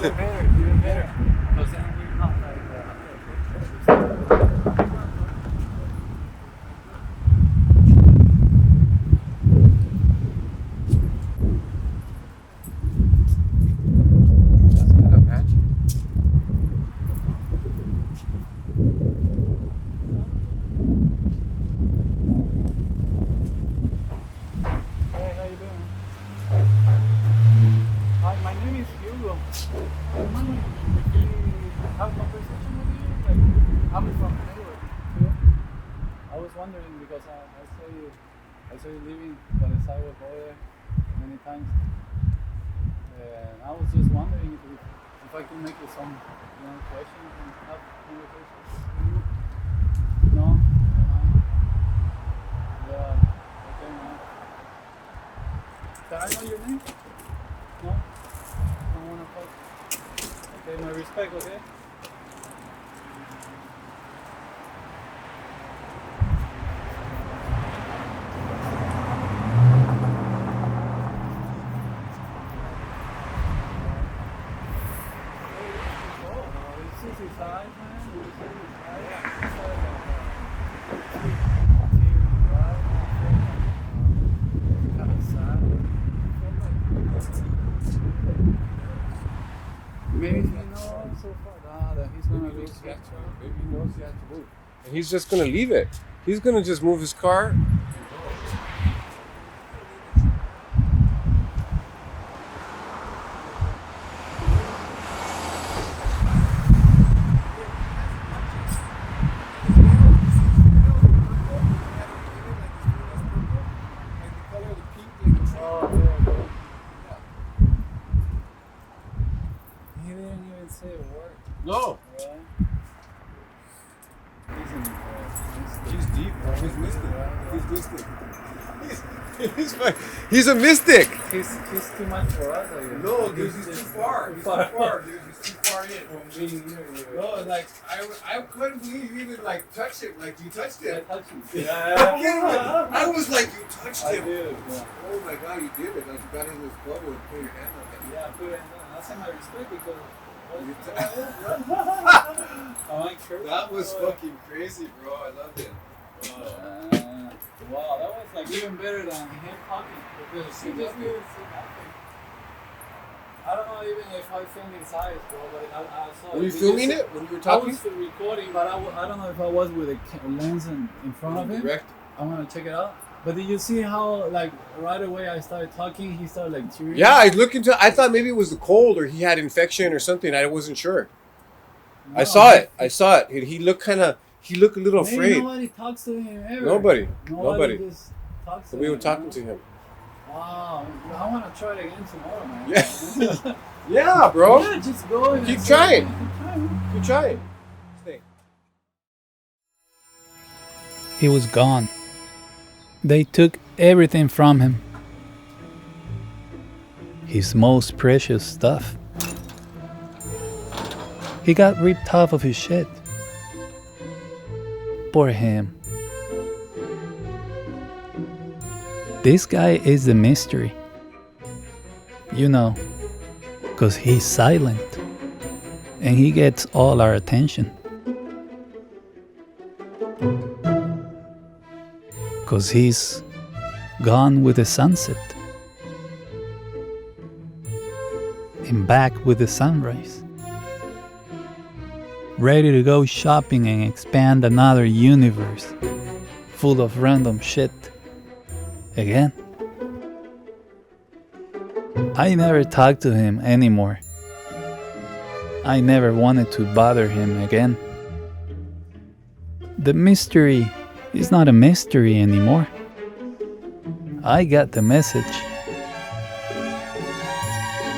Even better. Because then we're not like That's kind of patchy. Hey, how you doing? Hi, my name is Hugo. I want to have a conversation with you. Like, I'm from Hayward. Too. I was wondering because I saw you living by the sidewalk over there many times. And I was just wondering if I could make you some questions and have conversations with you. No? Yeah. Okay, man. Can I know your name? No? Don't want to talk. Okay, my respect, okay? This is high, man. This is kind of sad. Maybe he knows so far that he's gonna lose that. Maybe he knows he has to move. And he's just gonna leave it. He's gonna just move his car. He didn't even say a word. No, Right? he's deep. He's mystic. He's a mystic. He's too much for us, I guess. No, dude, he's too far. He's too far, dude. He's too far in. From being here. No, like I couldn't believe you even like touched him, like you touched him. Yeah. I was like, you touched I him. did. Yeah. Oh my god, you did it! Like you got in his bubble and put your hand on him. Yeah, put it in. That's my respect because. You Am I sure? That was fucking crazy, bro. I loved it. Wow, that was like even better than him talking. Because he just didn't say nothing. I don't know even if I filmed inside, bro, but I saw. Were you Did filming see- it when you were talking? I was recording, but I don't know if I was with a lens in front of him. Direct. I'm gonna check it out. But did you see how like right away I started talking, he started like cheering? Yeah, I thought maybe it was the cold or he had infection or something. I wasn't sure. No, I saw it. He looked a little maybe afraid. nobody talks to him ever. Nobody. Just talks to So we him, were talking you know? to him. Wow, I want to try it again tomorrow, man. Yeah. Yeah, bro. Yeah, just go and Keep see. trying. Keep trying. Keep trying. Stay. He was gone. They took everything from him. His most precious stuff. He got ripped off of his shit. Poor him. This guy is the mystery. You know, 'cause he's silent. And he gets all our attention. 'Cause he's gone with the sunset. And back with the sunrise. Ready to go shopping and expand another universe full of random shit. Again. I never talked to him anymore. I never wanted to bother him again. The mystery is not a mystery anymore. I got the message.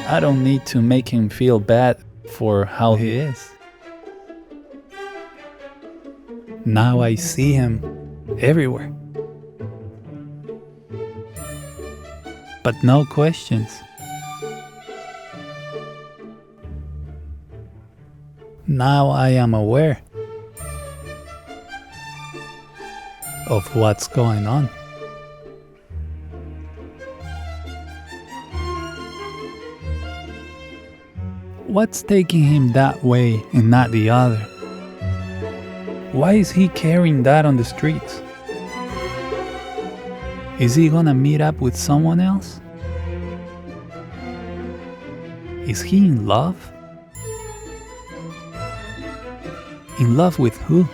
I don't need to make him feel bad for how he is. Now I see him everywhere. But no questions. Now I am aware of what's going on. What's taking him that way and not the other? Why is he carrying that on the streets? Is he gonna meet up with someone else? Is he in love? In love with who?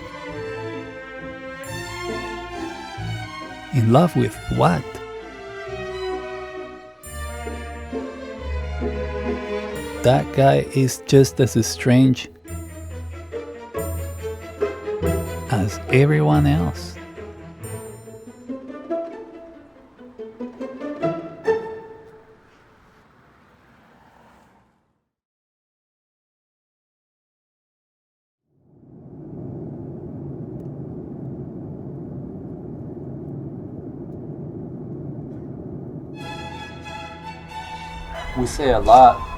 In love with what? That guy is just as strange as everyone else. We say a lot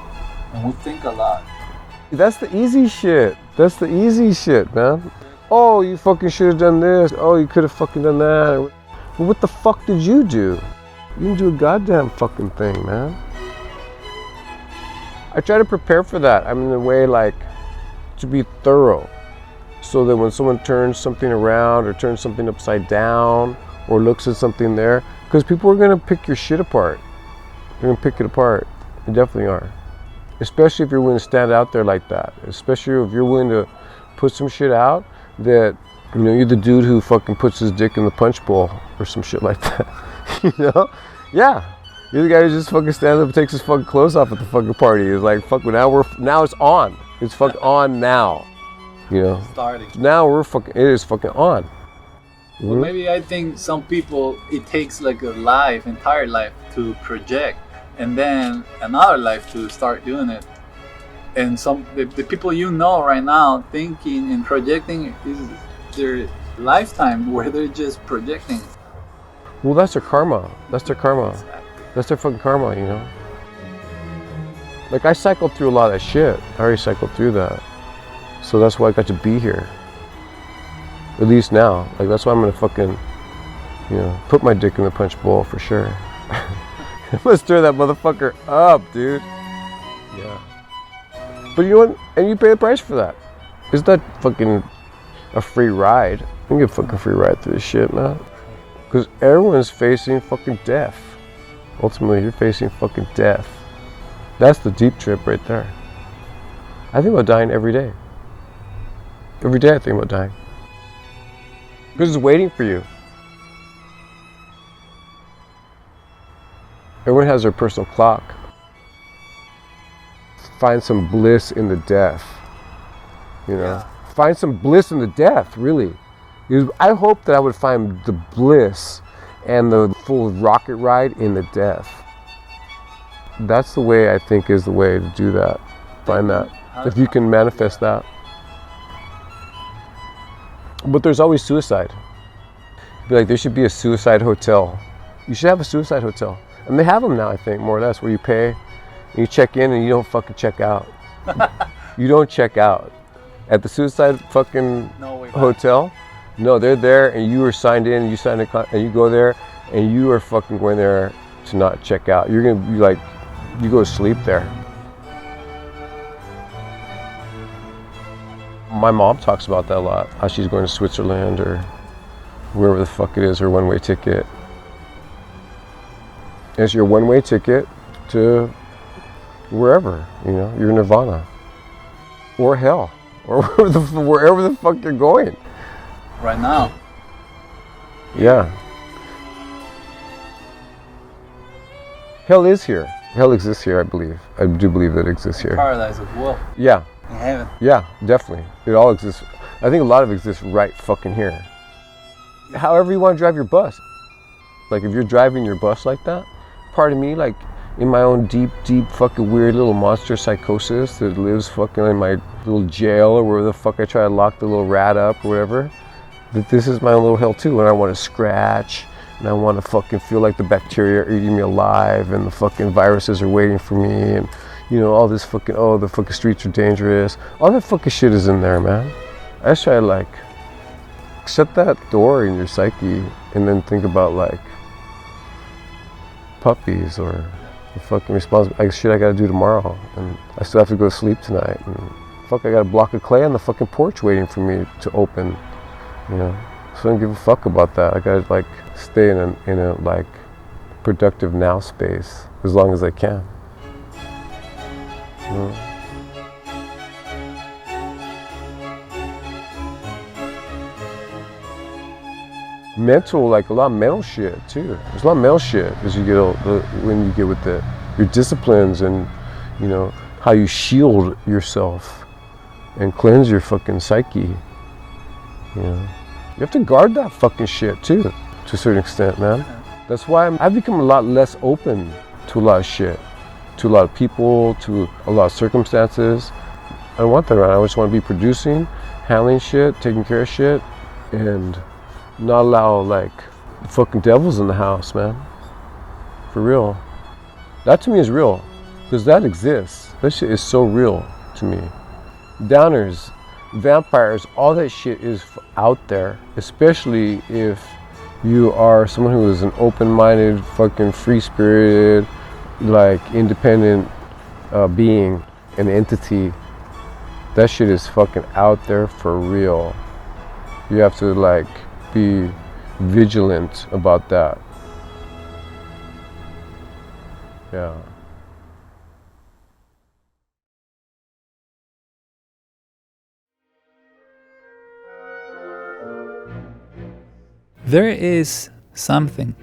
and we think a lot. That's the easy shit. That's the easy shit, man. Oh, you fucking should have done this. Oh, you could have fucking done that. Well, what the fuck did you do? You didn't do a goddamn fucking thing, man. I try to prepare for that. I'm in a way like to be thorough, so that when someone turns something around or turns something upside down or looks at something there, because people are gonna pick your shit apart. They're gonna pick it apart. They definitely are. Especially if you're willing to stand out there like that. Especially if you're willing to put some shit out that, you know, you're the dude who fucking puts his dick in the punch bowl or some shit like that. You know? Yeah. You're the guy who just fucking stands up and takes his fucking clothes off at the fucking party. It's like, fuck, now it's on. It's fucking on now. You know? Starting. Now it is fucking on. Well, maybe I think some people, it takes like a entire life to project, and then another life to start doing it. And the people you know right now thinking and projecting is their lifetime where they're just projecting. Well, that's their karma. That's their karma. Exactly. That's their fucking karma, you know? Like, I cycled through a lot of that shit. I already cycled through that. So that's why I got to be here. At least now. Like, that's why I'm gonna fucking, you know, put my dick in the punch bowl for sure. Let's stir that motherfucker up, dude. Yeah. But you know what? And you pay the price for that. It's not fucking a free ride. You get a fucking free ride through this shit, man. Because everyone's facing fucking death. Ultimately, you're facing fucking death. That's the deep trip right there. I think about dying every day. Every day I think about dying. Because it's waiting for you. Everyone has their personal clock. Find some bliss in the death. You know? Yeah. Find some bliss in the death, really. Because I hope that I would find the bliss and the full rocket ride in the death. That's the way I think is the way to do that. Find that. If you can manifest that. But there's always suicide. Be like, there should be a suicide hotel. You should have a suicide hotel. And they have them now, I think, more or less, where you pay and you check in and you don't fucking check out. You don't check out. At the suicide fucking hotel, no, they're there and you are signed in and you sign a and you go there and you are fucking going there to not check out. You're gonna be like, you go to sleep there. My mom talks about that a lot, how she's going to Switzerland or wherever the fuck it is, her one-way ticket. It's your one-way ticket to wherever, you know, your nirvana. Or hell. Or wherever the fuck you're going. Right now. Yeah. Hell is here. Hell exists here, I believe. I do believe that it exists here. Paradise as well. Yeah. In heaven. Yeah, definitely. It all exists. I think a lot of it exists right fucking here. However you want to drive your bus. Like if you're driving your bus like that, part of me, like in my own deep fucking weird little monster psychosis that lives fucking in my little jail or wherever the fuck I try to lock the little rat up or whatever, that this is my own little hell too, and I want to scratch and I want to fucking feel like the bacteria are eating me alive and the fucking viruses are waiting for me and, you know, all this fucking, oh, the fucking streets are dangerous. All that fucking shit is in there, man. I just try to like shut that door in your psyche and then think about like puppies or, the fucking responsibility, like shit I gotta do tomorrow, and I still have to go to sleep tonight, and fuck, I got a block of clay on the fucking porch waiting for me to open, you know. So I don't give a fuck about that. I gotta like stay in a like productive now space as long as I can. You know? Mental, like a lot of mental shit too. There's a lot of mental shit as you get when you get with your disciplines and, you know, how you shield yourself and cleanse your fucking psyche. You know, you have to guard that fucking shit too, to a certain extent, man. That's why I've become a lot less open to a lot of shit, to a lot of people, to a lot of circumstances. I don't want that around. I just want to be producing, handling shit, taking care of shit, and not allow like fucking devils in the house, man. For real. That to me is real, because that exists. That shit is so real to me. Downers, vampires, all that shit is out there, especially if you are someone who is an open-minded, fucking free-spirited, like independent being, an entity. That shit is fucking out there for real. You have to like be vigilant about that. Yeah. There is something,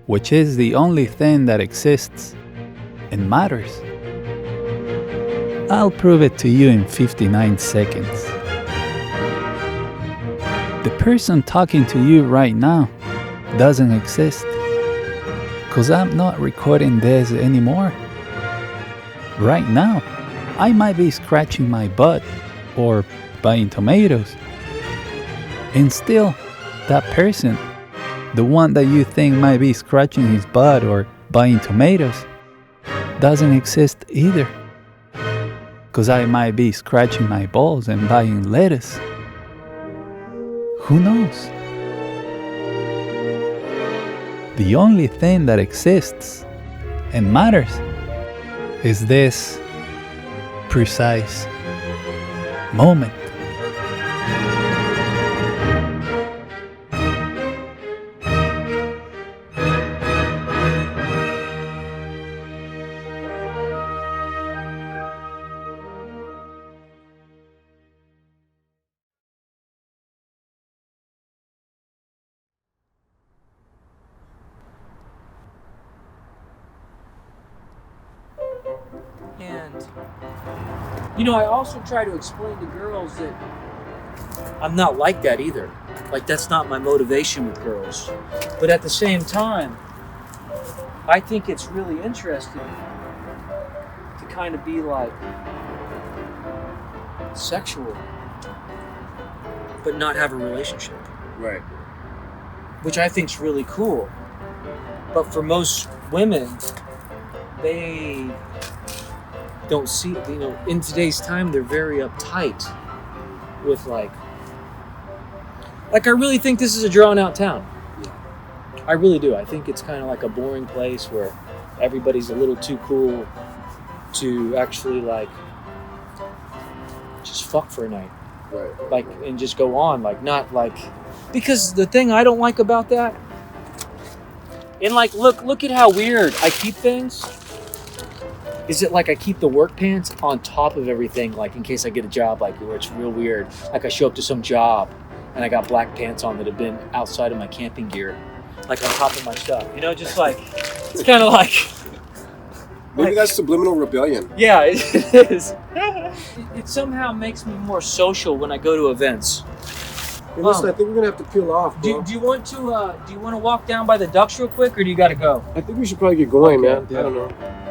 which is the only thing that exists and matters. I'll prove it to you in 59 seconds. The person talking to you right now doesn't exist, because I'm not recording this anymore. Right now, I might be scratching my butt or buying tomatoes, and still, that person, the one that you think might be scratching his butt or buying tomatoes, doesn't exist either. Because I might be scratching my balls and buying lettuce. Who knows? The only thing that exists and matters is this precise moment. And, you know, I also try to explain to girls that I'm not like that either. Like, that's not my motivation with girls. But at the same time, I think it's really interesting to kind of be like sexual, but not have a relationship. Right. Which I think's really cool. But for most women, they don't see, you know, in today's time, they're very uptight with like I really think this is a drawn out town. I really do. I think it's kind of like a boring place where everybody's a little too cool to actually like just fuck for a night. Right. Like, and just go on, like, not like, because the thing I don't like about that, and like, look at how weird I keep things. Is it like I keep the work pants on top of everything, like in case I get a job, like where it's real weird. Like I show up to some job and I got black pants on that have been outside of my camping gear, like on top of my stuff. You know, just like, it's kind of like. Maybe that's subliminal rebellion. Yeah, it is. It somehow makes me more social when I go to events. Hey, listen, I think we're gonna have to peel off, bro. Do you want to walk down by the ducks real quick, or do you got to go? I think we should probably get going, Okay, man. yeah. I don't know.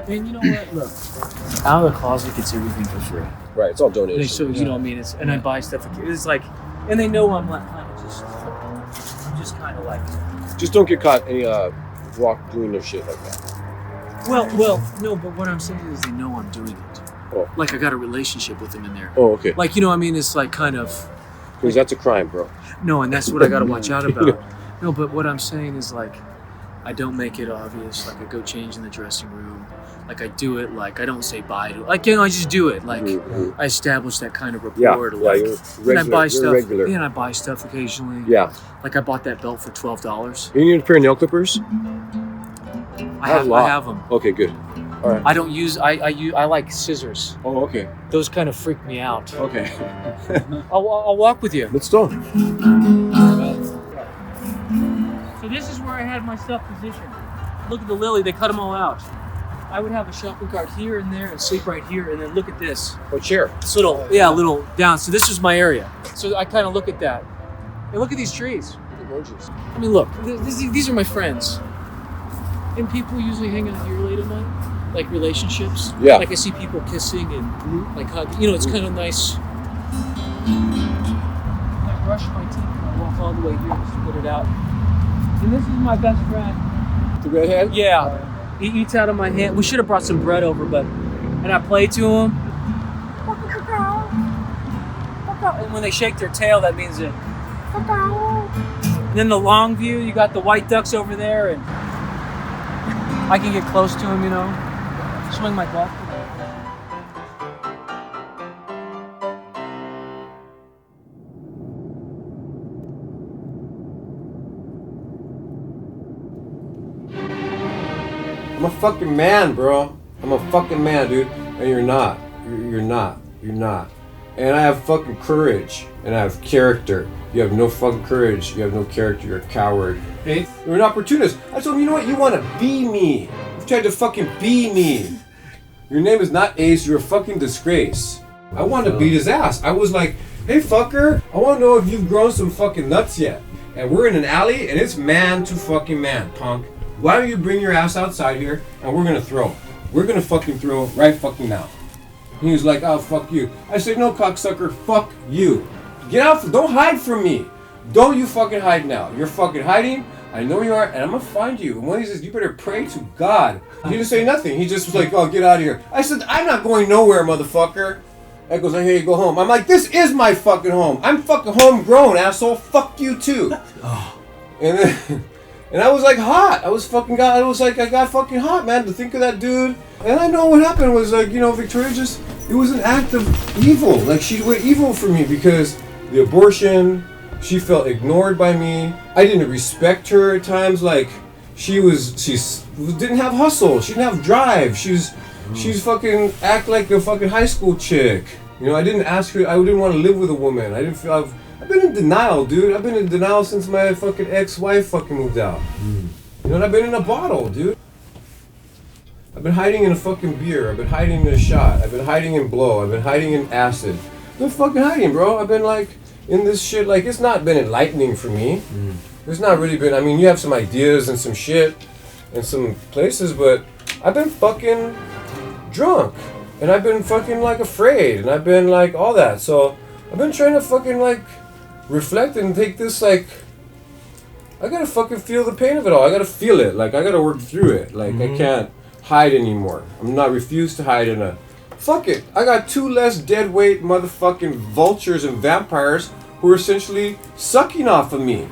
And you know what? Look, Out of the Closet gets everything for free. Right, it's all donation. So you know what I mean? And I buy stuff. It's like, and they know I'm like kind of just kind of like. Just don't get caught any walk doing no shit like that. Well, no. But what I'm saying is they know I'm doing it. Oh. Like I got a relationship with them in there. Oh, okay. Like, you know what I mean? It's like kind of. Because that's a crime, bro. No, and that's what I got to watch out about. No, but what I'm saying is like, I don't make it obvious. Like I go change in the dressing room. Like I do it. Like I don't say bye to. Like I just do it. Like I establish that kind of rapport. Like, you're regular. and I buy stuff. Regular. Yeah, and I buy stuff occasionally. Yeah. Like I bought that belt for $12. You need a pair of nail clippers? I have them. Okay, good. All right. I don't use. I like scissors. Oh, okay. Those kind of freak me out. Okay. I'll walk with you. Let's go. So this is where I had my stuff positioned. Look at the lily. They cut them all out. I would have a shopping cart here and there and sleep right here, and then look at this. What chair? This little down. So this is my area. So I kind of look at that. And look at these trees. Gorgeous. I mean, look. These are my friends. And people usually hang out here late at night, like relationships. Yeah. Like I see people kissing and like hugging. You know, it's kind of nice. I brush my teeth and I walk all the way here to split it out. And this is my best friend. The redhead? Yeah. He eats out of my hand. We should have brought some bread over, but and I play to him. And when they shake their tail, that means it. And then the long view, you got the white ducks over there, and I can get close to him, you know. Swing my glove. I'm a fucking man, bro. I'm a fucking man, dude. And you're not. You're not. You're not. And I have fucking courage. And I have character. You have no fucking courage. You have no character. You're a coward. Hey, You're an opportunist. I told him, you know what? You want to be me. You've tried to fucking be me. Your name is not Ace. You're a fucking disgrace. I wanted to beat his ass. I was like, hey, fucker. I want to know if you've grown some fucking nuts yet. And we're in an alley, and it's man to fucking man, punk. Why don't you bring your ass outside here, and we're gonna throw. We're gonna fucking throw right fucking now. He was like, oh, fuck you. I said, no, cocksucker, fuck you. Get out, don't hide from me. Don't you fucking hide now. You're fucking hiding. I know you are, and I'm gonna find you. And one of these days, you better pray to God. He didn't say nothing. He just was like, oh, get out of here. I said, I'm not going nowhere, motherfucker. That goes, I hear you go home. I'm like, this is my fucking home. I'm fucking homegrown, asshole. Fuck you too. And then, and I was like hot. I was like, I got fucking hot, man, to think of that dude. And I know what happened was like, you know, Victoria just, it was an act of evil. Like she went evil for me because the abortion, she felt ignored by me. I didn't respect her at times. Like she didn't have hustle. She didn't have drive. She's fucking act like a fucking high school chick. You know, I didn't ask her, I didn't want to live with a woman. I didn't feel, I've been in denial, dude. I've been in denial since my fucking ex-wife fucking moved out. You know, and I've been in a bottle, dude. I've been hiding in a fucking beer. I've been hiding in a shot. I've been hiding in blow. I've been hiding in acid. I've been fucking hiding, bro. I've been like, in this shit, like, it's not been enlightening for me. There's not really been, I mean, you have some ideas and some shit and some places, but I've been fucking drunk. And I've been fucking, like, afraid. And I've been, like, all that. So, I've been trying to fucking, like, reflect and take this, like, I gotta fucking feel the pain of it all. I gotta feel it. Like, I gotta work through it. Like, I can't hide anymore. I'm not refused to hide in a... Fuck it. I got 2 less dead weight motherfucking vultures and vampires who are essentially sucking off of me.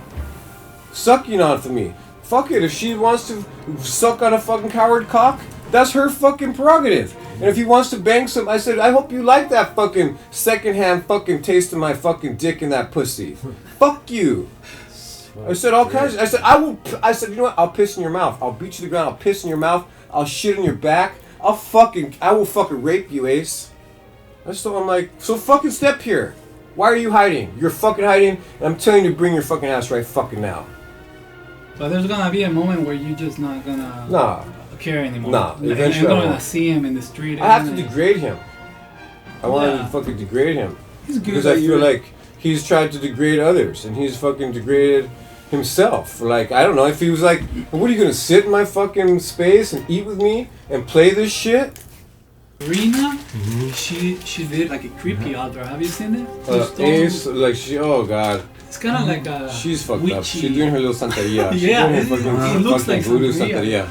Sucking off of me. Fuck it. If she wants to suck on a fucking coward cock, that's her fucking prerogative. And if he wants to bang some, I said, I hope you like that fucking secondhand fucking taste of my fucking dick in that pussy. Fuck you. I said all kinds of, I said, you know what, I'll piss in your mouth. I'll beat you to the ground, I'll piss in your mouth, I'll shit in your back, I will fucking rape you, Ace. So I'm like, so fucking step here. Why are you hiding? You're fucking hiding, and I'm telling you to bring your fucking ass right fucking now. So there's gonna be a moment where you're just not gonna care anymore. Nah, like, eventually I'm gonna see him in the street. I have to degrade him. I want to fucking degrade him. He's good because I feel like he's tried to degrade others, and he's fucking degraded himself. Like, I don't know, if he was like, what are you gonna sit in my fucking space and eat with me and play this shit? Rena, she did like a creepy outro. Have you seen it? Ace, like oh god. It's kind of like a she's fucked witchy. up. She's doing her little santeria. Yeah, she's doing her it looks like voodoo santeria.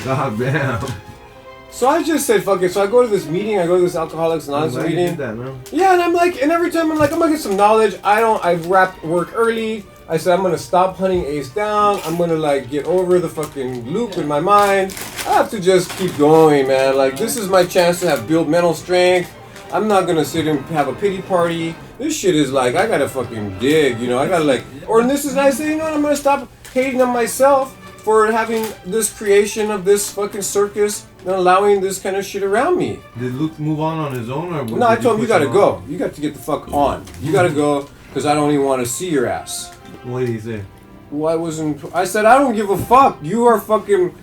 God damn. So I just said, fuck it. So I go to this meeting, I go to this Alcoholics Anonymous meeting. That, no? Yeah, and I'm like, and every time I'm like, I'm gonna get some knowledge. I wrap work early. I said, I'm gonna stop hunting Ace down. I'm gonna like get over the fucking loop in my mind. I have to just keep going, man. Like, this is my chance to build mental strength. I'm not gonna sit and have a pity party. This shit is like, I gotta fucking dig, you know. I gotta like, or this is nice. You know what? I'm gonna stop hating on myself for having this creation of this fucking circus and allowing this kind of shit around me. Did Luke move on his own, or No, I told him, you gotta go. You got to get the fuck on. You gotta go, because I don't even want to see your ass. What did he say? Well, I said, I don't give a fuck. You are fucking,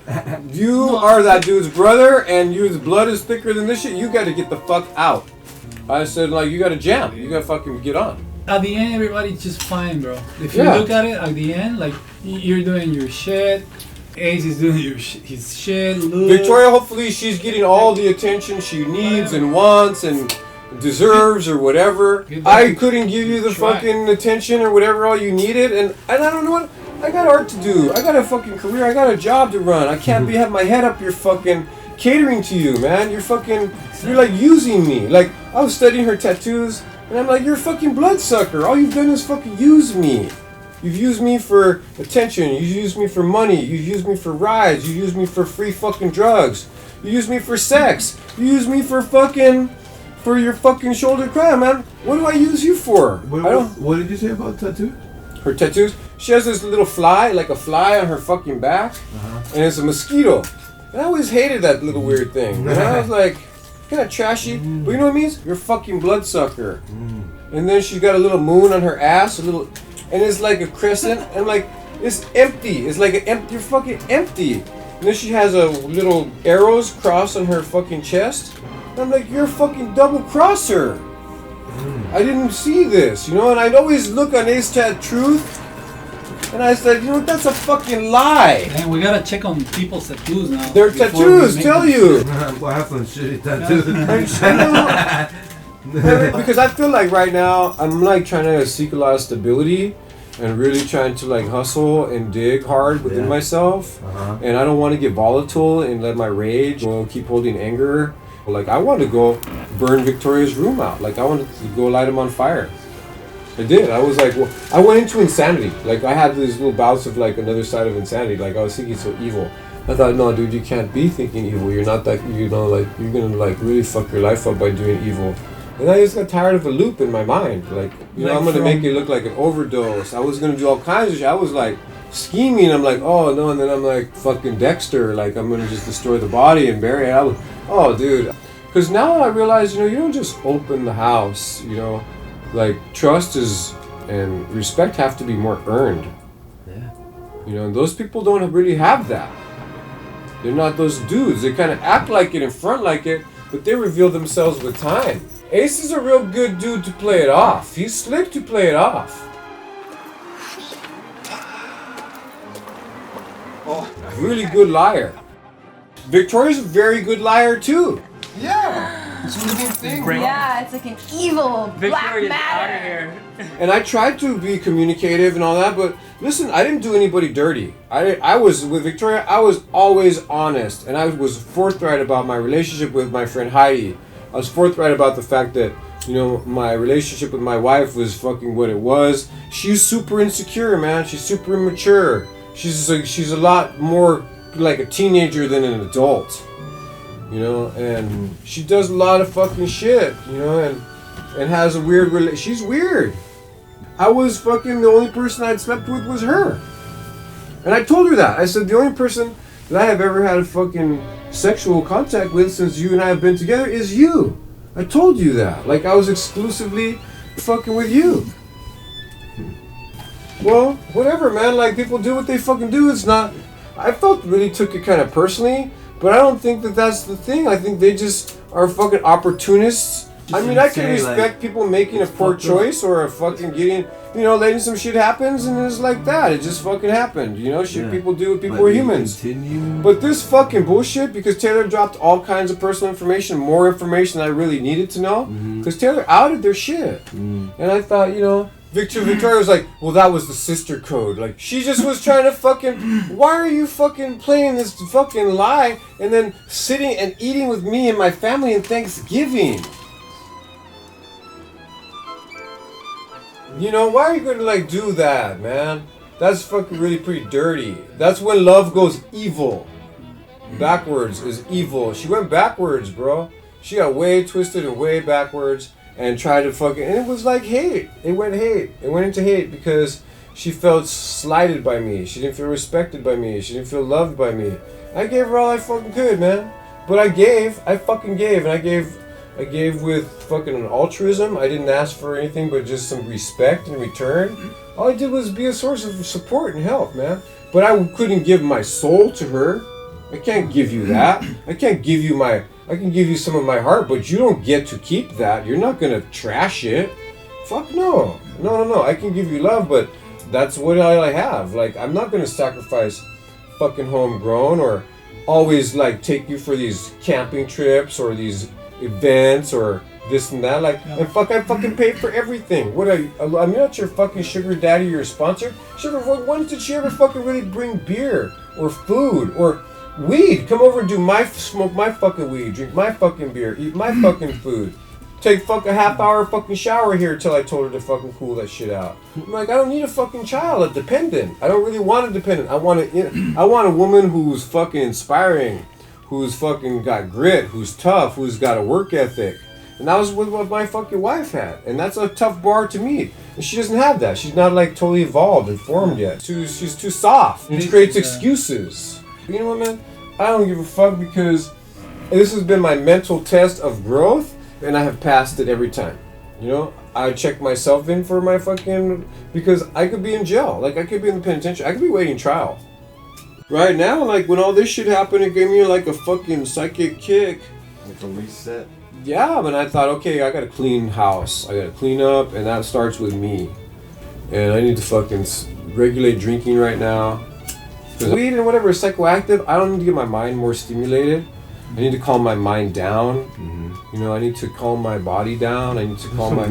you are that dude's brother, and your blood is thicker than this shit. You gotta get the fuck out. I said, like, you gotta jam. You gotta fucking get on. At the end, everybody's just fine, bro. If you Yeah. look at it, at the end, like, you're doing your shit, Ace is doing his shit, Luke. Victoria, hopefully she's getting all the attention she needs and wants and deserves or whatever. Get back I to couldn't give you the try. fucking attention or whatever all you needed, and I don't know what. I got art to do. I got a fucking career. I got a job to run. I can't have my head up your fucking catering to you, man. You're like using me. Like, I was studying her tattoos, and I'm like, you're a fucking bloodsucker. All you've done is fucking use me. You've used me for attention. You've used me for money. You've used me for rides. You used me for free fucking drugs. You used me for sex. You used me for your fucking shoulder cry, man. What do I use you for? What did you say about tattoo? Her tattoos. She has this little fly, like a fly on her fucking back, and it's a mosquito. And I always hated that little weird thing. And I was like, kind of trashy. But you know what it means? You're a fucking bloodsucker. And then she's got a little moon on her ass, and it's like a crescent, and like, it's empty. It's like you're fucking empty. And then she has a little arrows crossed on her fucking chest. And I'm like, you're a fucking double crosser. I didn't see this, you know, and I'd always look on Ace Tat Truth, and I said, you know what, that's a fucking lie. And we gotta check on people's tattoos now. Their before tattoos we make tell them. you. I have some shitty tattoos. Because I feel like right now, I'm like trying to seek a lot of stability and really trying to like hustle and dig hard within myself. And I don't want to get volatile and let my rage keep holding anger. Like, I want to go burn Victoria's room out. Like, I wanted to go light him on fire. I did. I was like, well, I went into insanity. Like, I had these little bouts of like another side of insanity. Like, I was thinking so evil. I thought, no, dude, you can't be thinking evil. You're not that, you know, like, you're gonna like really fuck your life up by doing evil. And I just got tired of a loop in my mind. Like, you know, I'm gonna make it look like an overdose. I was gonna do all kinds of shit. I was like scheming. I'm like, oh no, and then I'm like fucking Dexter. Like, I'm gonna just destroy the body and bury it. Oh, dude. Because now I realize, you know, you don't just open the house, you know. Like, trust and respect have to be more earned. Yeah. You know, and those people don't really have that. They're not those dudes. They kind of act like it in front like it, but they reveal themselves with time. Ace is a real good dude to play it off. He's slick to play it off. Really good liar. Victoria's a very good liar too. Yeah, it's a good thing. Yeah, it's like an evil black matter. And I tried to be communicative and all that, but listen, I didn't do anybody dirty. I was with Victoria. I was always honest, and I was forthright about my relationship with my friend Heidi. I was forthright about the fact that, you know, my relationship with my wife was fucking what it was. She's super insecure, man. She's super immature. She's a lot more like a teenager than an adult. You know, and she does a lot of fucking shit, you know, and has a weird she's weird. I was fucking, the only person I'd slept with was her. And I told her that. I said, the only person that I have ever had a fucking sexual contact with since you and I have been together is you. I told you that. Like, I was exclusively fucking with you. Well, whatever, man. Like, people do what they fucking do. It's not, I really took it kind of personally. But I don't think that that's the thing. I think they just are fucking opportunists. I mean, I can respect people making a poor choice or a fucking getting, you know, letting some shit happens and it's like that. It just fucking happened. You know, shit people do with people who are humans. But this fucking bullshit, because Taylor dropped all kinds of personal information, more information than I really needed to know, because Taylor outed their shit. And I thought, you know, Victoria was like, well, that was the sister code. Like, she just was trying to fucking, why are you fucking playing this fucking lie and then sitting and eating with me and my family in Thanksgiving? You know, why are you gonna like do that, man? That's fucking really pretty dirty. That's when love goes evil. Backwards is evil. She went backwards, bro. She got way twisted and way backwards and tried to fucking, and it was like hate. It went hate. It went into hate because she felt slighted by me. She didn't feel respected by me. She didn't feel loved by me. I gave her all I fucking could, man. But I fucking gave, and I gave with fucking an altruism. I didn't ask for anything but just some respect in return. All I did was be a source of support and help, man. But I couldn't give my soul to her. I can't give you that. I can give you some of my heart, but you don't get to keep that. You're not gonna trash it. Fuck no. No. I can give you love, but that's what I have. Like, I'm not gonna sacrifice fucking homegrown or always like take you for these camping trips or these events or this and that. Like, and I fucking paid for everything. What are you? I'm not your fucking sugar daddy or your sponsor. When did she ever fucking really bring beer or food or weed? Come over and smoke my fucking weed, drink my fucking beer, eat my fucking food. Take fucking a half-hour fucking shower here till I told her to fucking cool that shit out. I'm like, I don't need a fucking child, a dependent. I don't really want a dependent. I want a woman who's fucking inspiring, who's fucking got grit, who's tough, who's got a work ethic. And that was what my fucking wife had. And that's a tough bar to meet. And she doesn't have that. She's not like totally evolved and formed yet. She's too soft. And she creates excuses. You know what, man? I don't give a fuck because this has been my mental test of growth. And I have passed it every time. You know, I check myself in for my fucking, because I could be in jail. Like, I could be in the penitentiary. I could be waiting trial. Right now, like, when all this shit happened, it gave me like a fucking psychic kick. Like a reset. Yeah, but I thought, okay, I gotta clean house. I gotta clean up, and that starts with me. And I need to fucking regulate drinking right now. Weed and whatever is psychoactive, I don't need to get my mind more stimulated. I need to calm my mind down. You know, I need to calm my body down. I need to calm my...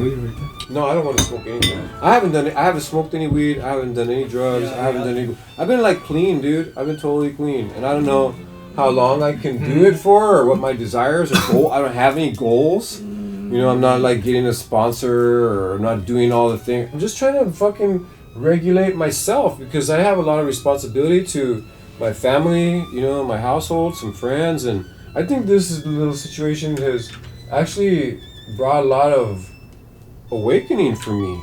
No, I don't want to smoke anything. I haven't smoked any weed. I haven't done any drugs. I haven't done any... I've been like clean, dude. I've been totally clean. And I don't know how long I can do it for or what my desires or goal. I don't have any goals. You know, I'm not like getting a sponsor or I'm not doing all the things. I'm just trying to fucking regulate myself because I have a lot of responsibility to my family, you know, my household, some friends, and I think this little situation has actually brought a lot of awakening for me.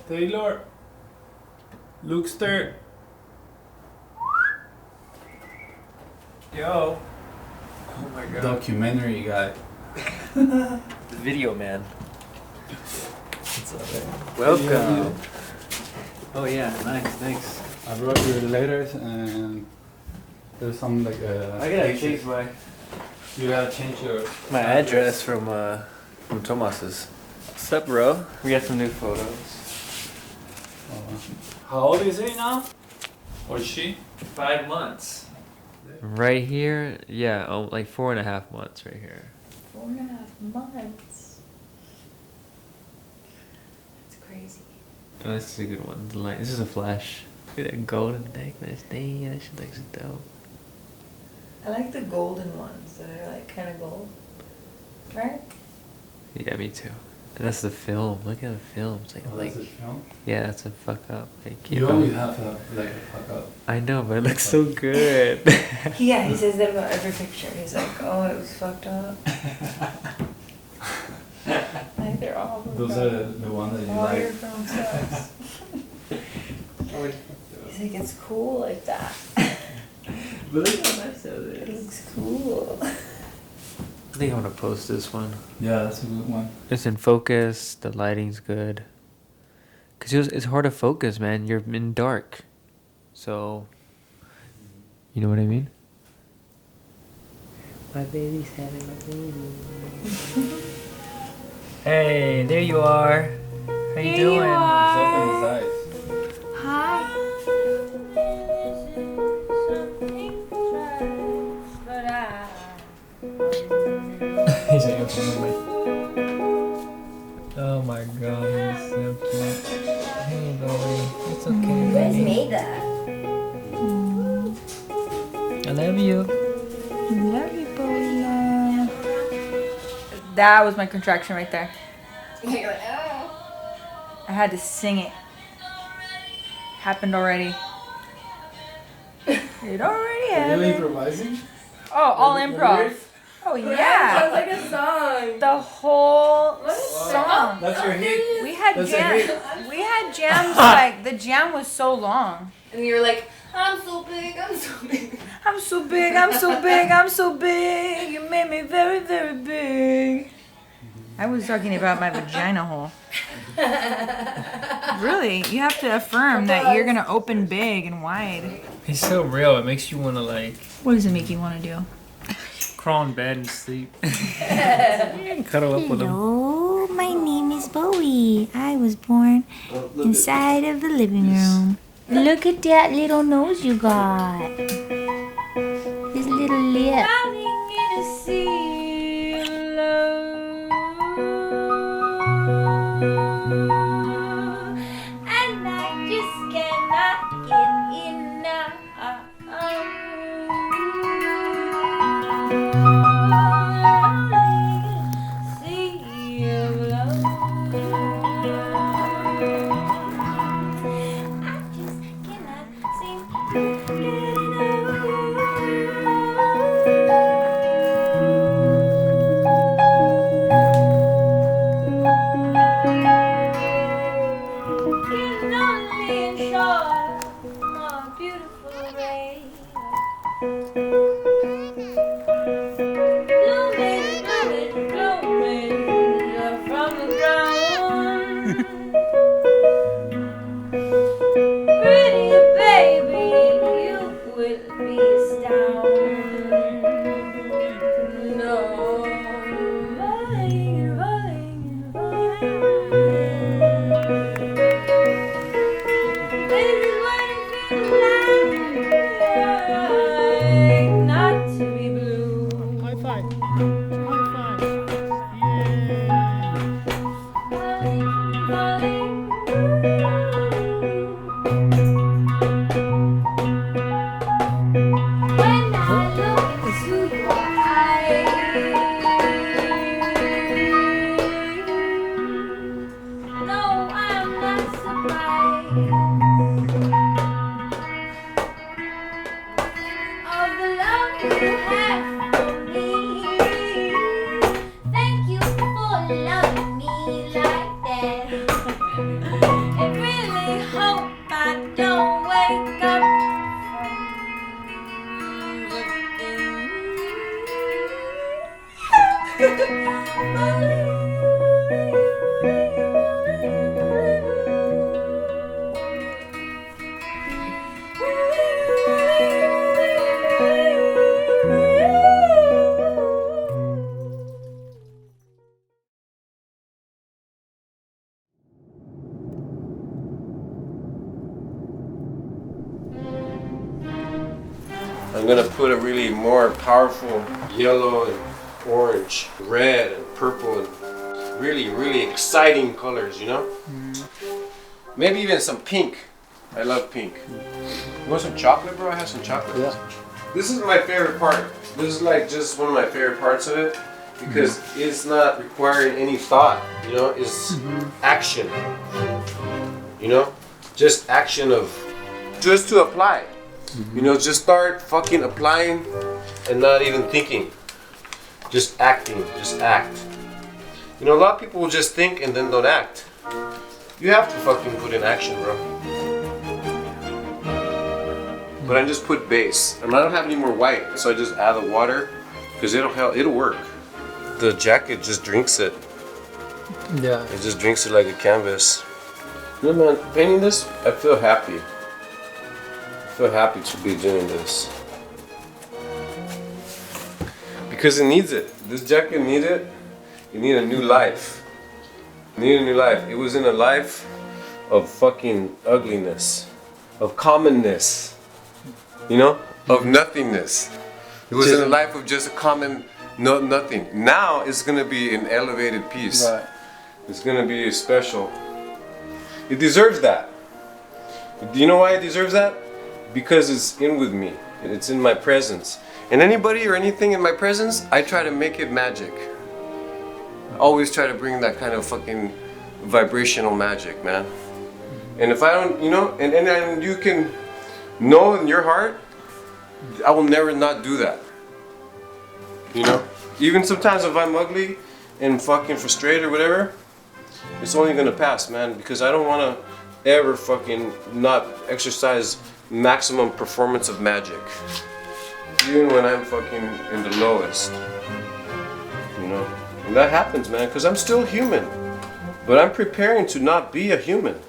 Taylor, Luxter. Yo. Oh my god. Documentary guy. The video man. What's up, man? Welcome. Oh yeah, nice, thanks. I brought your letters and there's some like I gotta change my You gotta change your address from Tomas's. What's up, bro? We got some new photos. How old is he now? Or she? 5 months. Right here, yeah, like 4.5 months right here. 4.5 months. It's crazy. Oh, this is a good one. The light. This is a flash. Look at that golden necklace. Dang, that shit looks dope. I like the golden ones that are like kind of gold. Right? Yeah, me too. And that's the film. Look at the film. It's like, That's a film? yeah, that's a fuck up. Like, You always have to like a fuck up. I know, but it looks so good. Yeah, he says that about every picture. He's like, oh, it was fucked up. Like they're all Those are the ones that you all your like. film stuff. He's like, it's cool like that. But look how nice that It is. looks cool. I think I want to post this one. Yeah, that's a good one. It's in focus. The lighting's good. Cause it's hard to focus, man. You're in dark, so you know what I mean. My baby's having my baby. Hey, there you are. How you doing? It's open his eyes. Hi. He's like, okay, anyway. Oh my god, he's so cute. Hey, Bowie. It's okay, You guys baby. made that. I love you. Love you, Bola. That was my contraction right there. You're like, oh. I had to sing it. Happened already. It already Are you happened. improvising? Oh, all improv. Oh Sounds yeah. like a song. The whole What is song. That's your hit. We had That's a jams. We had jams like the jam was so long. And you were like, I'm so big, I'm so big. I'm so big, I'm so big, I'm so big. You made me very, very big. I was talking about my vagina hole. Really, you have to affirm that you're gonna open big and wide. He's so real. It makes you want to like What does it make you want to do? crawl in bed and sleep. Cuddle up with him. Hello, my name is Bowie. I was born inside of the living room. Look at that little nose you got. His little lip. Drowning in a sea of love, And I just cannot get enough. sea of love. I just cannot seem to get enough. Can only ensure my beautiful ray. Blooming, blooming, blooming from the ground. Pretty baby, you will be astounded. No, rolling, rolling, rolling. This is what it feels like not to be blue. High five. High five. Yay. Falling, falling. When I look into your eyes, No, I'm not surprised of the love you have for me. Thank you for loving me like that. I really hope I don't wake up I'm gonna put a really more powerful yellow and orange, red and purple and really, really exciting colors, you know? Maybe even some pink. I love pink. You want some chocolate, bro? I have some chocolate. Yeah. This is my favorite part. This is like just one of my favorite parts of it because it's not requiring any thought, you know? It's action. You know? Just action of just to apply. You know, just start fucking applying and not even thinking. Just acting, just act. You know, a lot of people will just think and then don't act. You have to fucking put in action, bro. But I just put base. And I don't have any more white, so I just add the water because it'll work. The jacket just drinks it. Yeah. It just drinks it like a canvas. You know, man, painting this, I feel happy. I feel happy to be doing this. Because it needs it. This jacket needs it. It needs a new life. It needed a new life. It was in a life of fucking ugliness. Of commonness. You know? Of nothingness. It was in a life of just a common nothing. Now it's gonna be an elevated piece. Right. It's gonna be special. It deserves that. Do you know why it deserves that? Because it's in with me. It's in my presence. And anybody or anything in my presence, I try to make it magic. I always try to bring that kind of fucking vibrational magic, man. And if I don't, you know, and you can know in your heart, I will never not do that. You know? Even sometimes if I'm ugly and fucking frustrated or whatever, it's only gonna pass, man, because I don't wanna ever fucking not exercise maximum performance of magic. Even when I'm fucking in the lowest. You know? And that happens, man, because I'm still human. But I'm preparing to not be a human.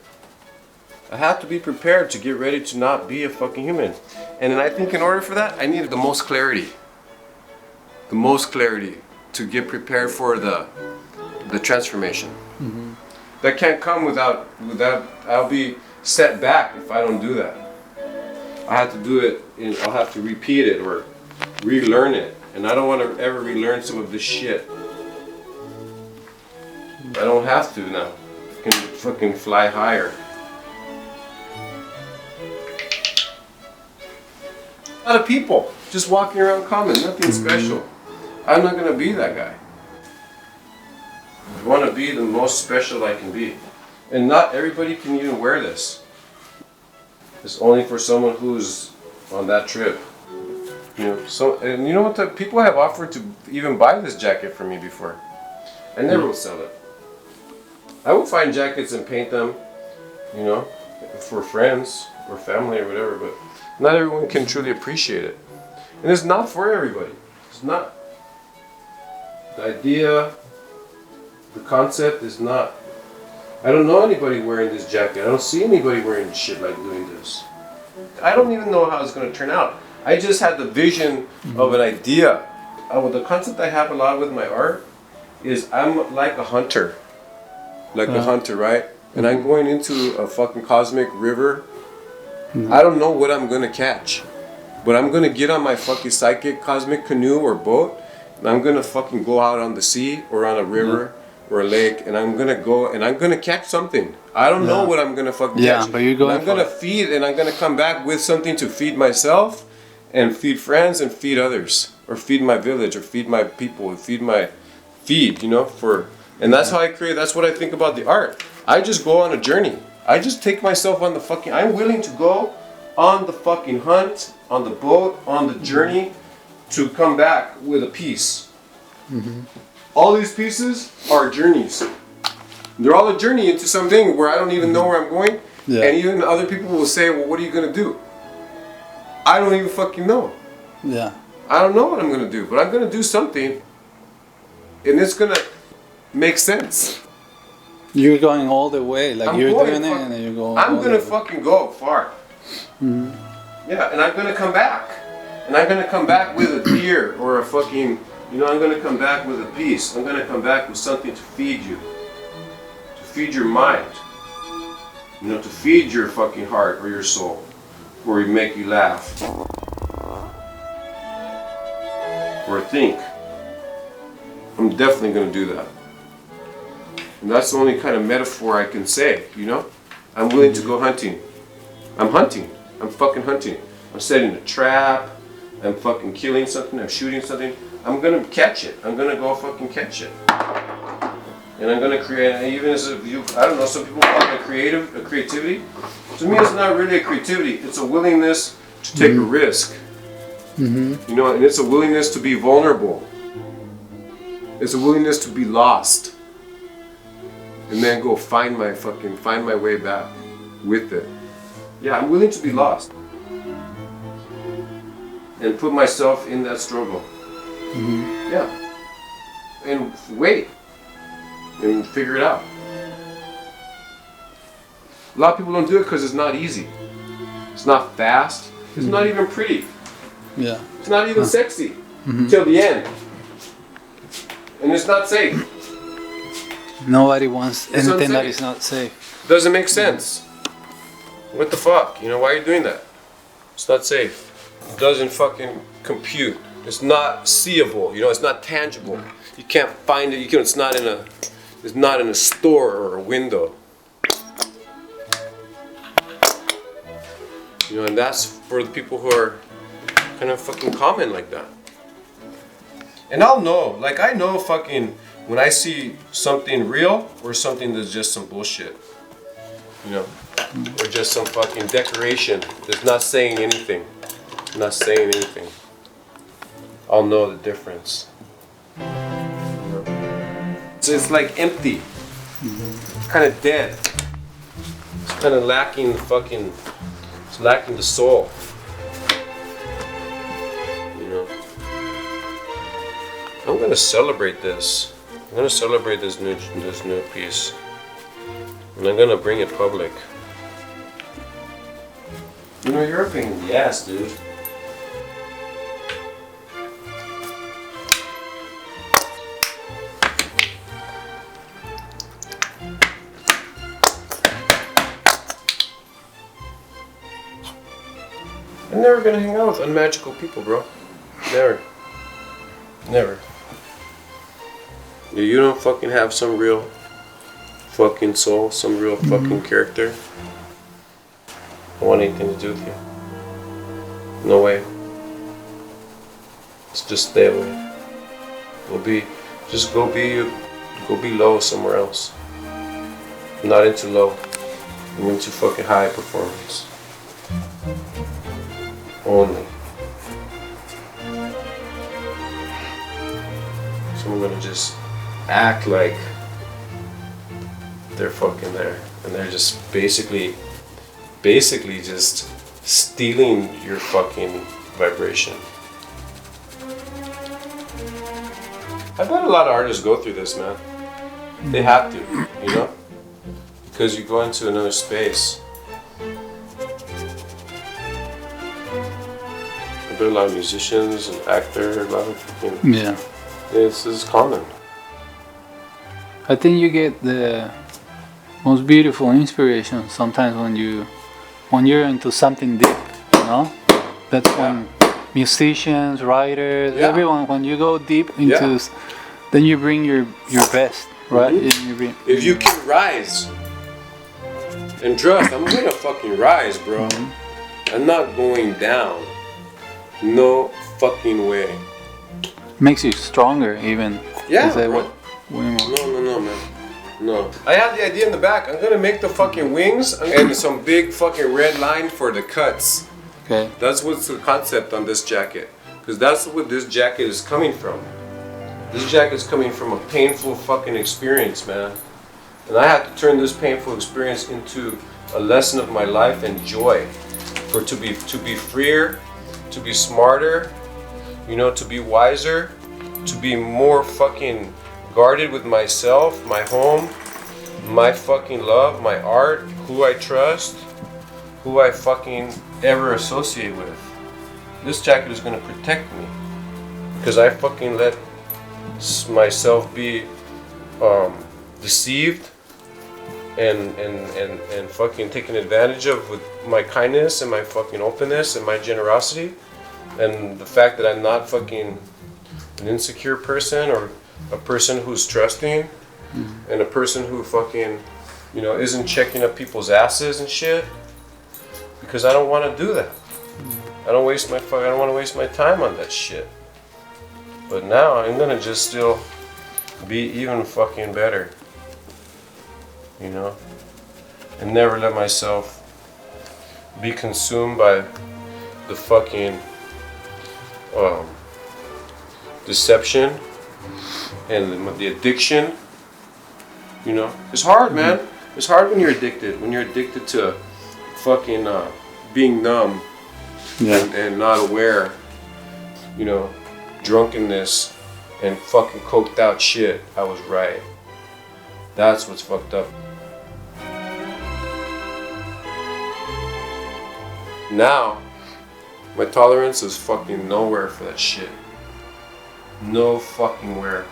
I have to be prepared to get ready to not be a fucking human. And then I think in order for that, I needed the most clarity. The most clarity to get prepared for the transformation. Mm-hmm. That can't come without I'll be set back if I don't do that. I have to do it, and I'll have to repeat it or relearn it. And I don't want to ever relearn some of this shit. I don't have to now. I can fucking fly higher. A lot of people just walking around common, nothing special. I'm not gonna be that guy. I want to be the most special I can be. And not everybody can even wear this. It's only for someone who's on that trip. You know, so, and you know what, people have offered to even buy this jacket for me before. I never will sell it. I will find jackets and paint them, you know, for friends or family or whatever, but not everyone can truly appreciate it. And it's not for everybody. It's not. The idea, the concept is not. I don't know anybody wearing this jacket. I don't see anybody wearing shit like doing this. I don't even know how it's going to turn out. I just had the vision of an idea. The concept I have a lot with my art is I'm like a hunter. Like a hunter, right? And I'm going into a fucking cosmic river. I don't know what I'm going to catch. But I'm going to get on my fucking psychic cosmic canoe or boat. And I'm going to fucking go out on the sea or on a river. Or a lake, and I'm gonna go and I'm gonna catch something. I don't know what I'm gonna fucking catch. But you're going I'm gonna feed, and I'm gonna come back with something to feed myself, and feed friends, and feed others, or feed my village, or feed my people, you know, and that's how I create. That's what I think about the art. I just go on a journey. I just take myself on the fucking. I'm willing to go on the fucking hunt, on the boat, on the journey, to come back with a piece. Mm-hmm. All these pieces are journeys. They're all a journey into something where I don't even know where I'm going. Yeah. And even other people will say, well, what are you going to do? I don't even fucking know. Yeah. I don't know what I'm going to do, but I'm going to do something. And it's going to make sense. You're going all the way. Like I'm you're going doing it and then you're going I'm going to fucking go far. Mm-hmm. Yeah, and I'm going to come back. And I'm going to come back with a deer or a fucking... You know, I'm going to come back with a piece. I'm going to come back with something to feed you. To feed your mind. You know, to feed your fucking heart or your soul. Or make you laugh. Or think. I'm definitely going to do that. And that's the only kind of metaphor I can say, you know? I'm willing to go hunting. I'm hunting. I'm fucking hunting. I'm setting a trap. I'm fucking killing something. I'm shooting something. I'm gonna catch it. I'm gonna go fucking catch it. And I'm gonna create, even as a view, I don't know, some people call it a creativity. To me, it's not really a creativity. It's a willingness to take a risk. Mm-hmm. You know, and it's a willingness to be vulnerable. It's a willingness to be lost. And then go find my way back with it. Yeah, I'm willing to be lost. And put myself in that struggle. Mm-hmm. Yeah. And wait. And figure it out. A lot of people don't do it because it's not easy. It's not fast. It's not even pretty. Yeah. It's not even sexy. Till the end. And it's not safe. Nobody wants It's anything that unsafe. is not safe. Doesn't make sense. What the fuck? You know, why are you doing that? It's not safe. It doesn't fucking compute. It's not seeable. You know, it's not tangible. You can't find it. It's not in is not in a store or a window. You know, and that's for the people who are kind of fucking common like that. And I'll know, like I know fucking when I see something real or something that's just some bullshit. You know, or just some fucking decoration that's not saying anything. Not saying anything. I'll know the difference. You know? So it's like empty. It's kind of dead. It's kind of lacking the fucking. It's lacking the soul. You know. I'm gonna celebrate this. I'm gonna celebrate this new piece, and I'm gonna bring it public. You know, you're a pain in the ass, dude. I'm never gonna hang out with unmagical people, bro. Never. Never. You don't fucking have some real fucking soul, some real fucking character. I don't want anything to do with you. No way. Just stay away. Go be low somewhere else. I'm not into low. I'm into fucking high performance. Only. So I'm gonna just act like they're fucking there, and they're just basically just stealing your fucking vibration. I bet a lot of artists go through this, man. They have to, you know, because you go into another space. I bet a lot of musicians and actors, a lot of fucking. Yeah. This is common. I think you get the most beautiful inspiration sometimes when you're into something deep, you know? That's when musicians, writers, everyone, when you go deep into, then you bring your best, right? Mm-hmm. If you can rise and trust, I'm gonna fucking rise, bro. Mm-hmm. I'm not going down. No fucking way. Makes you stronger, even. Yeah, Is that bro. No, man. No. I have the idea in the back. I'm gonna make the fucking wings and some big fucking red line for the cuts. Okay. That's what's the concept on this jacket. Because that's what this jacket is coming from. This jacket is coming from a painful fucking experience, man. And I have to turn this painful experience into a lesson of my life and joy. To be freer, to be smarter, you know, to be wiser, to be more fucking guarded with myself, my home, my fucking love, my art, who I trust, who I fucking ever associate with. This jacket is gonna protect me because I fucking let myself be deceived and fucking taken advantage of with my kindness and my fucking openness and my generosity, and the fact that I'm not fucking an insecure person or a person who's trusting and a person who fucking, you know, isn't checking up people's asses and shit, because I don't want to do that. I don't want to waste my time on that shit. But now I'm gonna just still be even fucking better, you know, and never let myself be consumed by the fucking deception and the addiction. You know, it's hard, man. It's hard when you're addicted. When you're addicted to fucking being numb and not aware. You know, drunkenness and fucking coked out shit. I was right. That's what's fucked up. Now, my tolerance is fucking nowhere for that shit. No fucking where.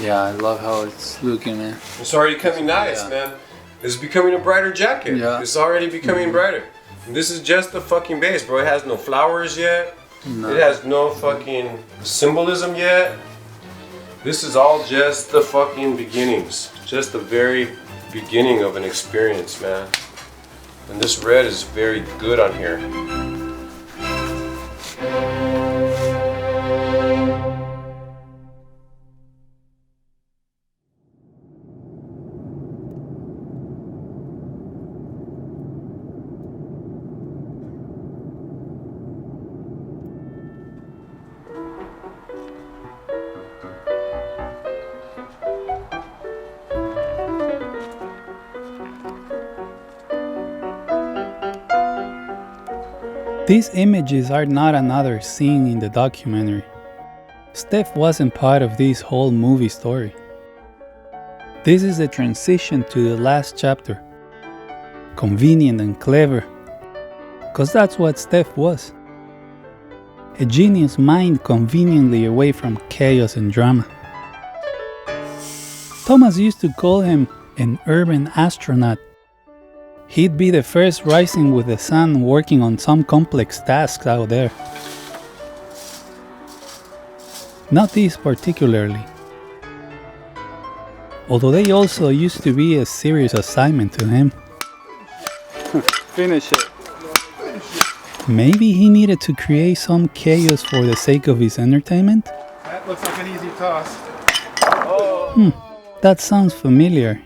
Yeah, I love how it's looking, man. It's already coming nice, man. It's becoming a brighter jacket. Yeah. It's already becoming brighter. And this is just the fucking base, bro. It has no flowers yet. It has no fucking symbolism yet. This is all just the fucking beginnings. Just the very beginning of an experience, man. And this red is very good on here. These images are not another scene in the documentary. Steph wasn't part of this whole movie story. This is the transition to the last chapter. Convenient and clever. Because that's what Steph was. A genius mind conveniently away from chaos and drama. Thomas used to call him an urban astronaut. He'd be the first rising with the sun working on some complex tasks out there. Not these particularly. Although they also used to be a serious assignment to him. Finish it. Maybe he needed to create some chaos for the sake of his entertainment? That looks like an easy toss. That sounds familiar.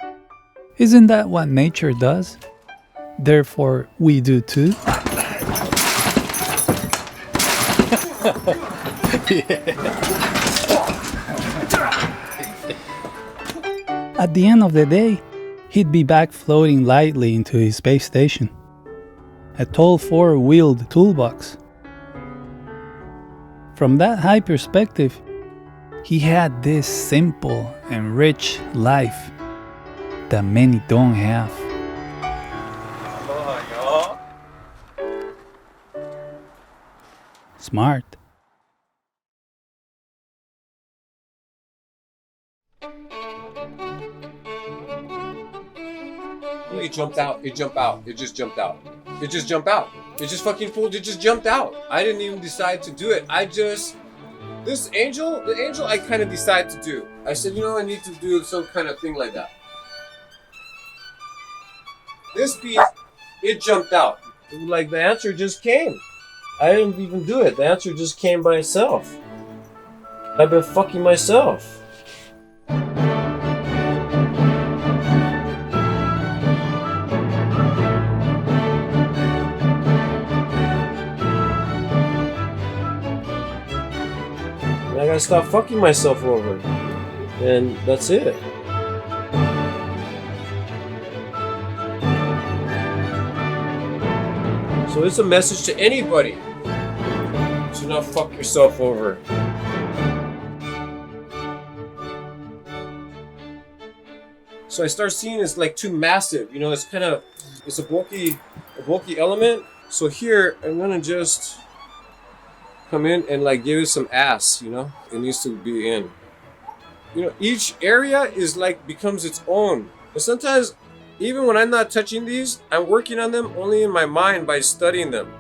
Isn't that what nature does? Therefore, we do too? At the end of the day, he'd be back floating lightly into his space station. A tall four-wheeled toolbox. From that high perspective, he had this simple and rich life that many don't have. Smart. It jumped out. It jumped out. It just jumped out. It just jumped out. It just fucking fooled. It just jumped out. I didn't even decide to do it. The angel I kind of decided to do. I said, you know, I need to do some kind of thing like that. This piece, it jumped out. Like the answer just came. I didn't even do it. The answer just came by itself. I've been fucking myself. I gotta stop fucking myself over. And that's it. So it's a message to anybody. Do not fuck yourself over. So I start seeing it's like too massive. You know, it's a bulky element. So here I'm gonna just come in and like give it some ass, you know? It needs to be in. You know, each area is like becomes its own. And sometimes, even when I'm not touching these, I'm working on them only in my mind by studying them.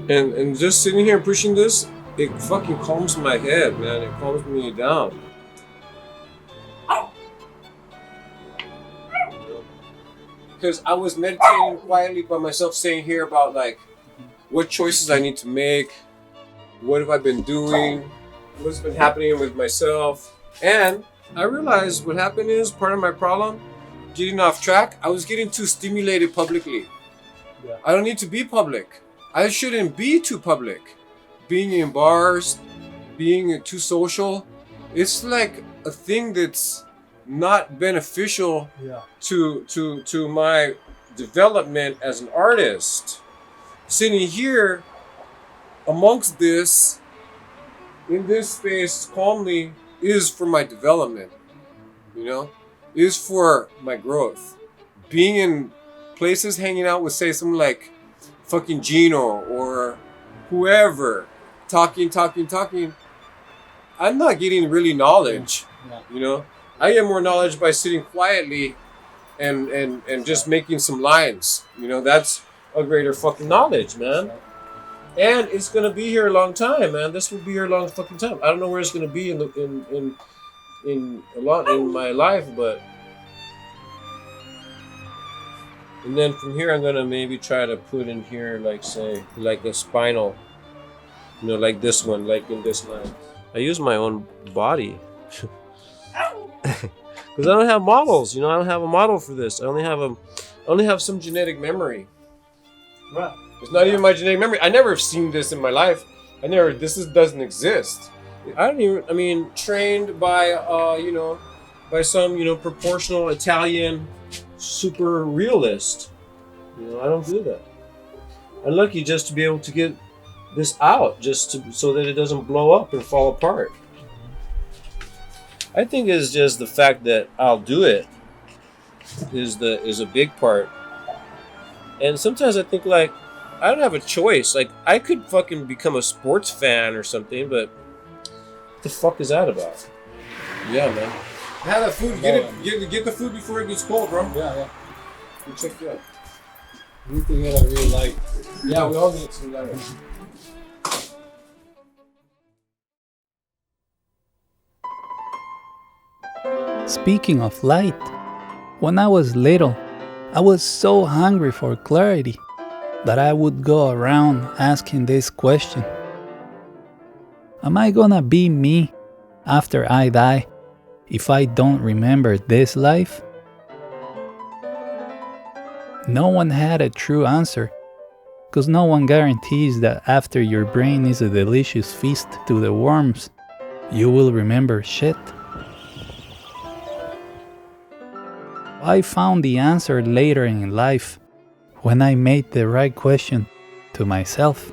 And just sitting here and pushing this, it fucking calms my head, man. It calms me down. Because I was meditating quietly by myself, saying here about like what choices I need to make. What have I been doing? What's been happening with myself? And I realized what happened is part of my problem, getting off track. I was getting too stimulated publicly. Yeah. I don't need to be public. I shouldn't be too public. Being in bars, being too social, it's like a thing that's not beneficial to my development as an artist. Sitting here amongst this, in this space calmly, is for my development, you know, is for my growth. Being in places, hanging out with, say, someone like fucking Gino or whoever, talking, I'm not getting really knowledge, you know. I get more knowledge by sitting quietly and just making some lines, you know. That's a greater fucking knowledge, man. And it's gonna be here a long time, man. This will be here a long fucking time. I don't know where it's gonna be in my life, but and then from here I'm gonna maybe try to put in here like say like a spinal, like this one, like in this line. I use my own body because I don't have models. I don't have a model for this. I only have some genetic memory. Right. It's not even my genetic memory. I never have seen this in my life. Doesn't exist. Trained by, by some, proportional Italian super realist. I don't do that. I'm lucky just to be able to get this out, so that it doesn't blow up and fall apart. I think it's just the fact that I'll do it is a big part. And sometimes I think like, I don't have a choice. Like, I could fucking become a sports fan or something, but what the fuck is that about? Yeah, man. Have that food. Get the food before it gets cold, bro. Yeah. You check it out. Anything that I really like. Yeah, we all need some light. Speaking of light, when I was little, I was so hungry for clarity that I would go around asking this question. Am I gonna be me after I die if I don't remember this life? No one had a true answer, because no one guarantees that after your brain is a delicious feast to the worms, you will remember shit. I found the answer later in life when I made the right question to myself.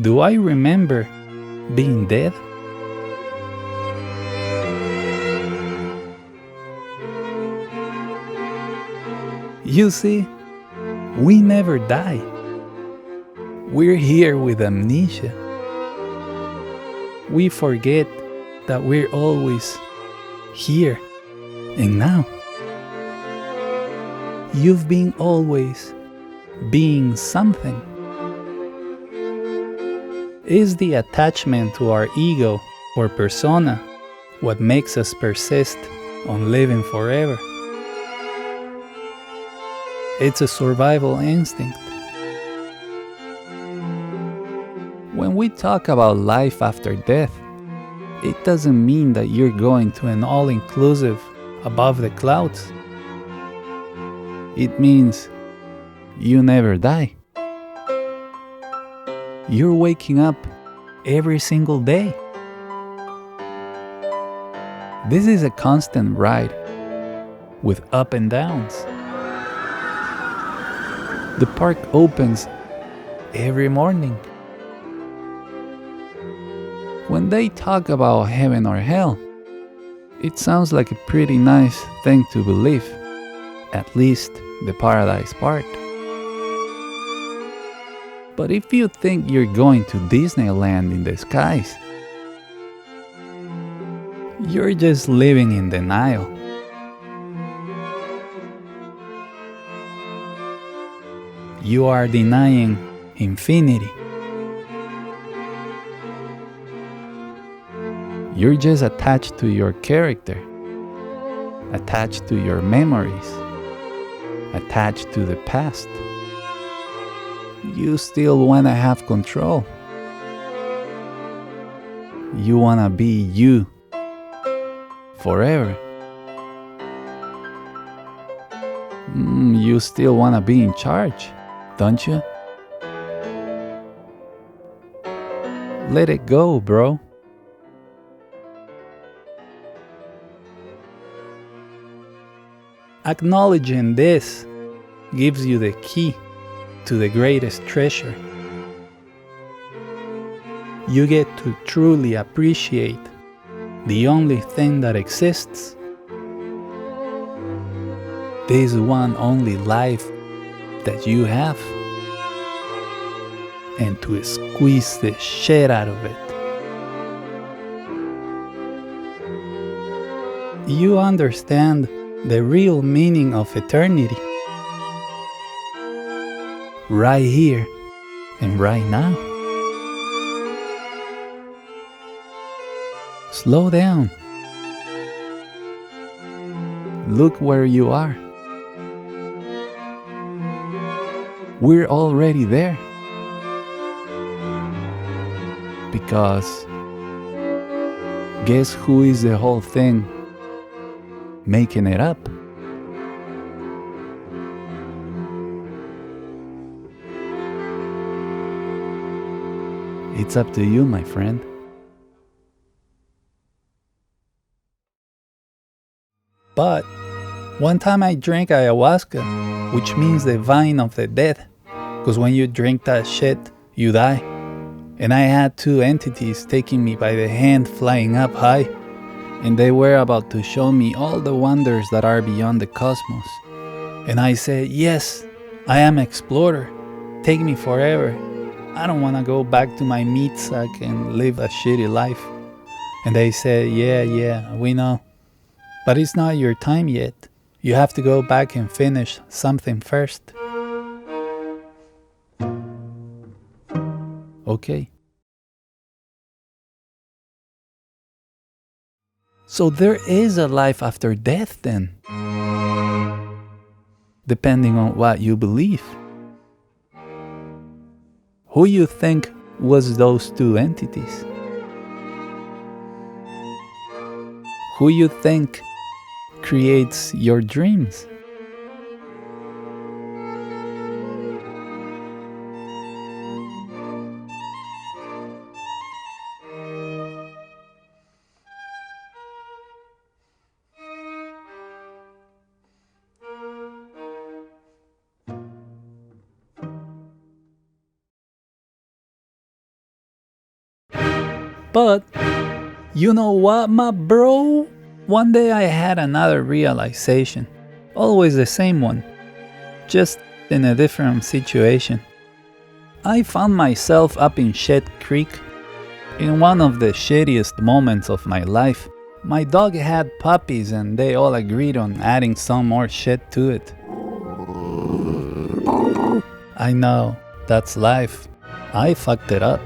Do I remember being dead? You see, we never die. We're here with amnesia. We forget that we're always here and now. You've been always being something. Is the attachment to our ego or persona what makes us persist on living forever? It's a survival instinct. When we talk about life after death, it doesn't mean that you're going to an all-inclusive above the clouds. It means you never die. You're waking up every single day. This is a constant ride with up and downs. The park opens every morning. When they talk about heaven or hell, it sounds like a pretty nice thing to believe, at least the paradise part. But if you think you're going to Disneyland in the skies, you're just living in denial. You are denying infinity. You're just attached to your character, attached to your memories, attached to the past. You still want to have control. You want to be you forever. You still want to be in charge, don't you? Let it go, bro. Acknowledging this gives you the key to the greatest treasure. You get to truly appreciate the only thing that exists. This one only life that you have, and to squeeze the shit out of it. You understand the real meaning of eternity. right here and right now. Slow down. Look where you are. We're already there. Because guess who is the whole thing making it up? It's up to you, my friend. But one time I drank ayahuasca, which means the vine of the dead. Because when you drink that shit, you die. And I had two entities taking me by the hand flying up high. And they were about to show me all the wonders that are beyond the cosmos. And I said, yes, I am explorer. Take me forever. I don't want to go back to my meat sack and live a shitty life. And they said, yeah, we know. But it's not your time yet. You have to go back and finish something first. Okay. So there is a life after death then. Depending on what you believe. Who you think was those two entities? Who you think creates your dreams? But, you know what, my bro? One day I had another realization. Always the same one. Just in a different situation. I found myself up in Shit Creek. In one of the shittiest moments of my life. My dog had puppies and they all agreed on adding some more shit to it. I know, that's life. I fucked it up.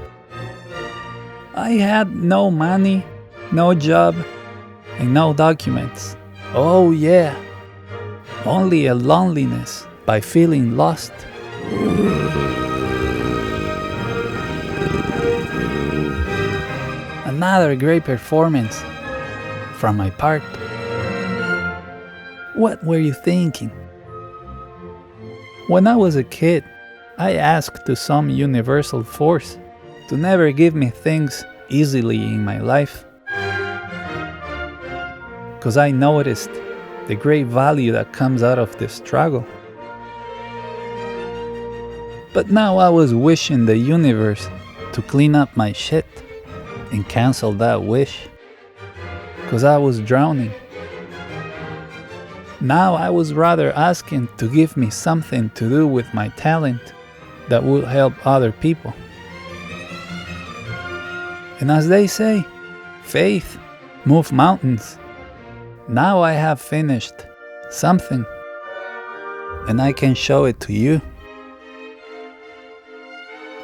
I had no money, no job, and no documents. Oh yeah, only a loneliness by feeling lost. Another great performance from my part. What were you thinking? When I was a kid, I asked to some universal force to never give me things easily in my life. Because I noticed the great value that comes out of the struggle. But now I was wishing the universe to clean up my shit and cancel that wish. Because I was drowning. Now I was rather asking to give me something to do with my talent that would help other people. And as they say, faith moves mountains. Now I have finished something, and I can show it to you.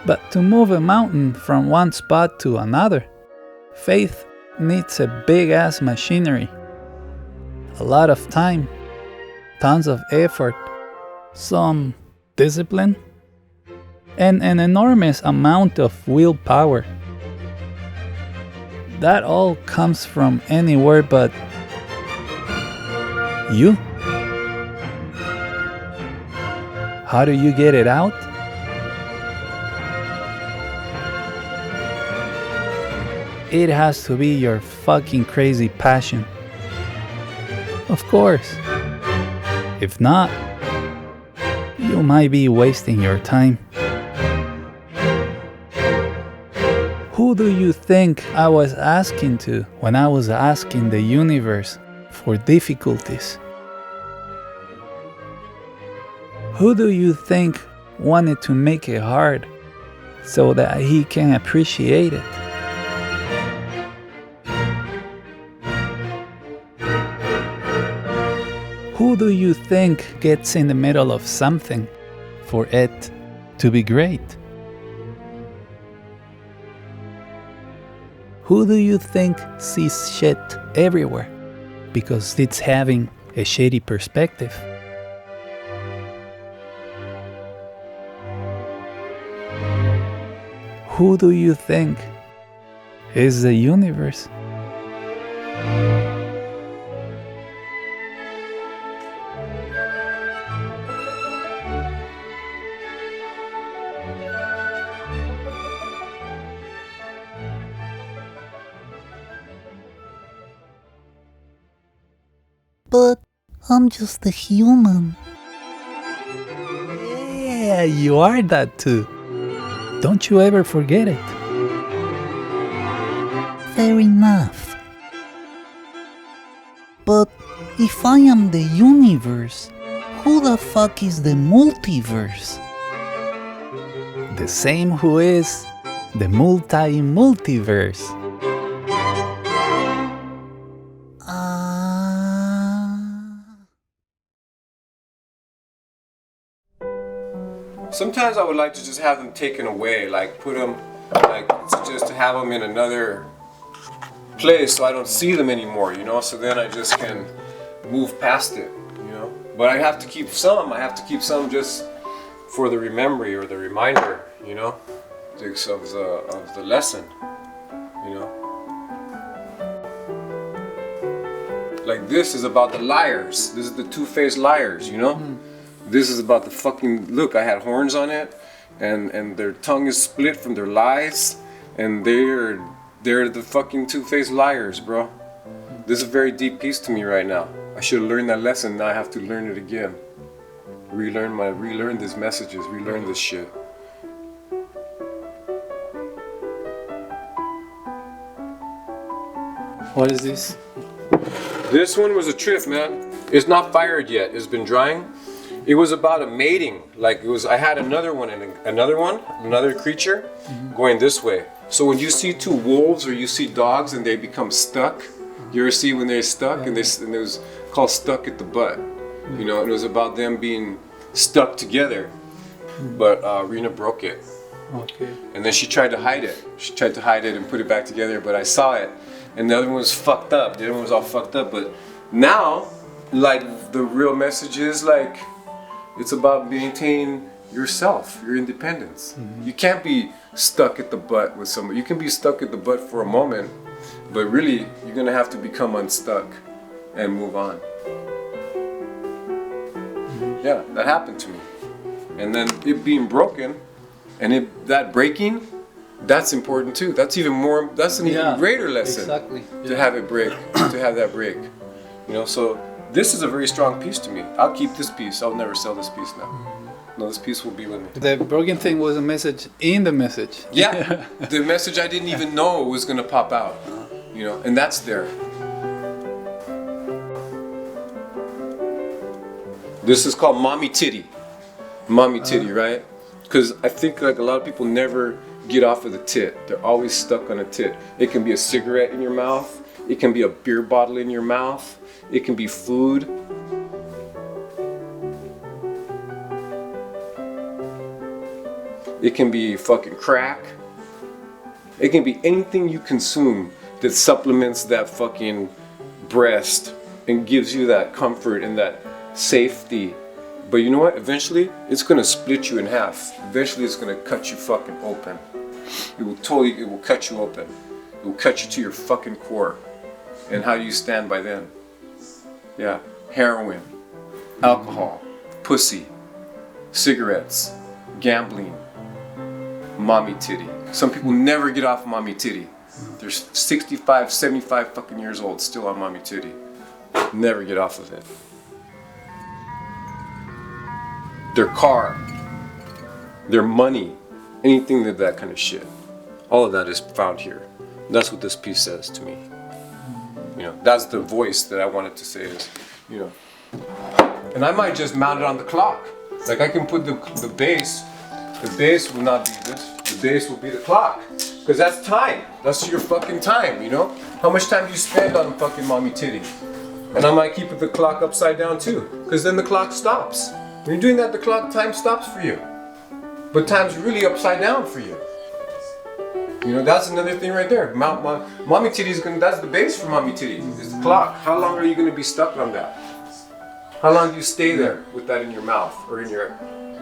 But to move a mountain from one spot to another, faith needs a big-ass machinery, a lot of time, tons of effort, some discipline, and an enormous amount of willpower. That all comes from anywhere but you. How do you get it out? It has to be your fucking crazy passion. Of course. If not, you might be wasting your time. Who do you think I was asking to when I was asking the universe for difficulties? Who do you think wanted to make it hard so that he can appreciate it? Who do you think gets in the middle of something for it to be great. Who do you think sees shit everywhere because it's having a shady perspective? Who do you think is the universe? But I'm just a human. Yeah, you are that too. Don't you ever forget it. Fair enough. But if I am the universe, who the fuck is the multiverse? The same who is the multiverse. Sometimes I would like to just have them taken away, like put them, like just to have them in another place so I don't see them anymore, you know, so then I just can move past it, you know. But I have to keep some just for the memory or the reminder, you know, of the lesson, you know. Like this is about the liars, this is the two-faced liars, you know. This is about the fucking, look, I had horns on it, and their tongue is split from their lies, and they're the fucking two-faced liars, bro. This is a very deep piece to me right now. I should have learned that lesson, now I have to learn it again. Relearn these messages, relearn this shit. What is this? This one was a trip, man. It's not fired yet, it's been drying. It was about a mating, like it was. I had another creature, going this way. So when you see two wolves or you see dogs and they become stuck, you ever see when they're stuck and it was called stuck at the butt, you know. And it was about them being stuck together, but Rena broke it. Okay. And then she tried to hide it. She tried to hide it and put it back together, but I saw it. And the other one was fucked up. The other one was all fucked up. But now, like the real message is like. It's about maintaining yourself, your independence. You can't be stuck at the butt with somebody. You can be stuck at the butt for a moment, but really, you're gonna have to become unstuck and move on. Yeah, that happened to me. And then it being broken, and that breaking, that's important too. That's even more, that's an even greater lesson. Exactly. To have it break, to have that break. You know, so this is a very strong piece to me. I'll keep this piece. I'll never sell this piece now. No, this piece will be with me. The broken thing was a message in the message. Yeah, the message I didn't even know was gonna pop out. You know, and that's there. This is called Mommy Titty. Mommy Titty, right? Because I think like a lot of people never get off of the tit. They're always stuck on a tit. It can be a cigarette in your mouth. It can be a beer bottle in your mouth. It can be food. It can be fucking crack. It can be anything you consume that supplements that fucking breast and gives you that comfort and that safety. But you know what? Eventually, it's gonna split you in half. Eventually, it's gonna cut you fucking open. It will cut you open. It will cut you to your fucking core. And how do you stand by then? Yeah, heroin, alcohol, pussy, cigarettes, gambling, mommy titty. Some people never get off mommy titty. They're 65, 75 fucking years old, still on mommy titty. Never get off of it. Their car, their money, anything that kind of shit. All of that is found here. That's what this piece says to me. You know, that's the voice that I wanted to say is, you know. And I might just mount it on the clock. Like I can put the bass. The bass will not be this. The bass will be the clock. Because that's time. That's your fucking time, you know? How much time do you spend on fucking mommy titty? And I might keep the clock upside down too. Because then the clock stops. When you're doing that, the clock time stops for you. But time's really upside down for you. You know, that's another thing right there. Mommy titties, that's the base for mommy titties. Is the clock. How long are you going to be stuck on that? How long do you stay there with that in your mouth or in your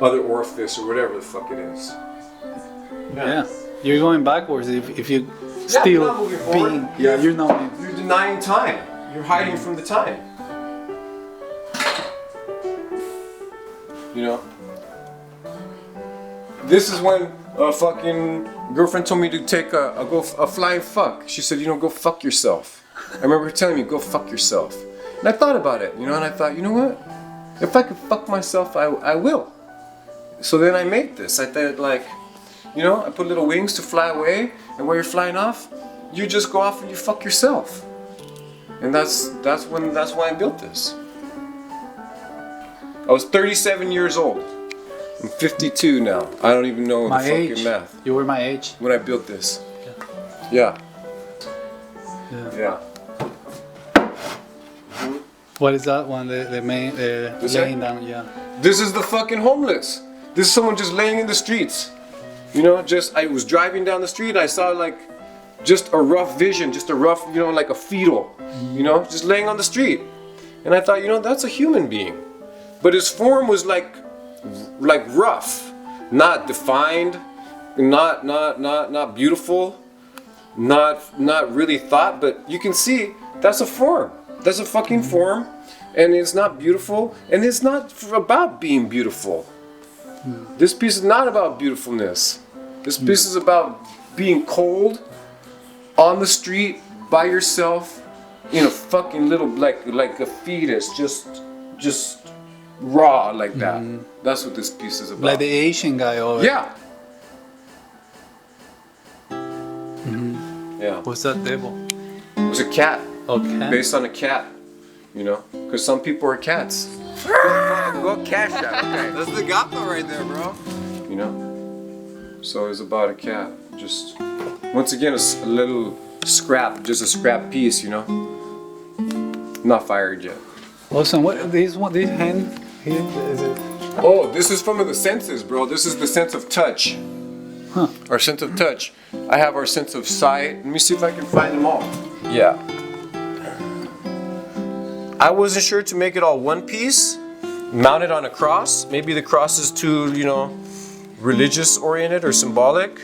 other orifice or whatever the fuck it is? Yeah. You're going backwards if you you're still not moving forward. being. Yeah, you're not. You're denying time. You're hiding from the time. You know? This is when a fucking girlfriend told me to take a flying fuck. She said, you know, go fuck yourself. I remember her telling me, go fuck yourself. And I thought about it, you know, and I thought, you know what? If I could fuck myself, I will. So then I made this. I thought, like, you know, I put little wings to fly away, and while you're flying off, you just go off and you fuck yourself. And that's why I built this. I was 37 years old. I'm 52 now. I don't even know My the fucking age. math. You were my age. When I built this. Yeah. Yeah. What is that one? The main This laying guy? down. Yeah. This is the fucking homeless. This is someone just laying in the streets. You know, I was driving down the street, I saw like just a rough vision, just a rough, you know, like a fetal, you know, just laying on the street. And I thought, you know, that's a human being. But his form was like rough, not defined, not beautiful, not really thought, but you can see that's a form. That's a fucking form, and it's not beautiful, and it's not about being beautiful. This piece is not about beautifulness. This piece is about being cold, on the street, by yourself, in a fucking little, like a fetus, just raw like that. That's what this piece is about. Like the Asian guy over. Yeah. Yeah. What's that devil? It was a cat. Okay. Based on a cat, you know, because some people are cats. Go cash that. Okay, that's the gato right there, bro. You know, so it's about a cat. Just once again, a little scrap, just a scrap piece, you know. Not fired yet. Awesome. What this hand here is it? Oh, this is from the senses, bro. This is the sense of touch. Huh. Our sense of touch. I have our sense of sight. Let me see if I can find them all. Yeah. I wasn't sure to make it all one piece, mounted on a cross. Maybe the cross is too, you know, religious oriented or symbolic,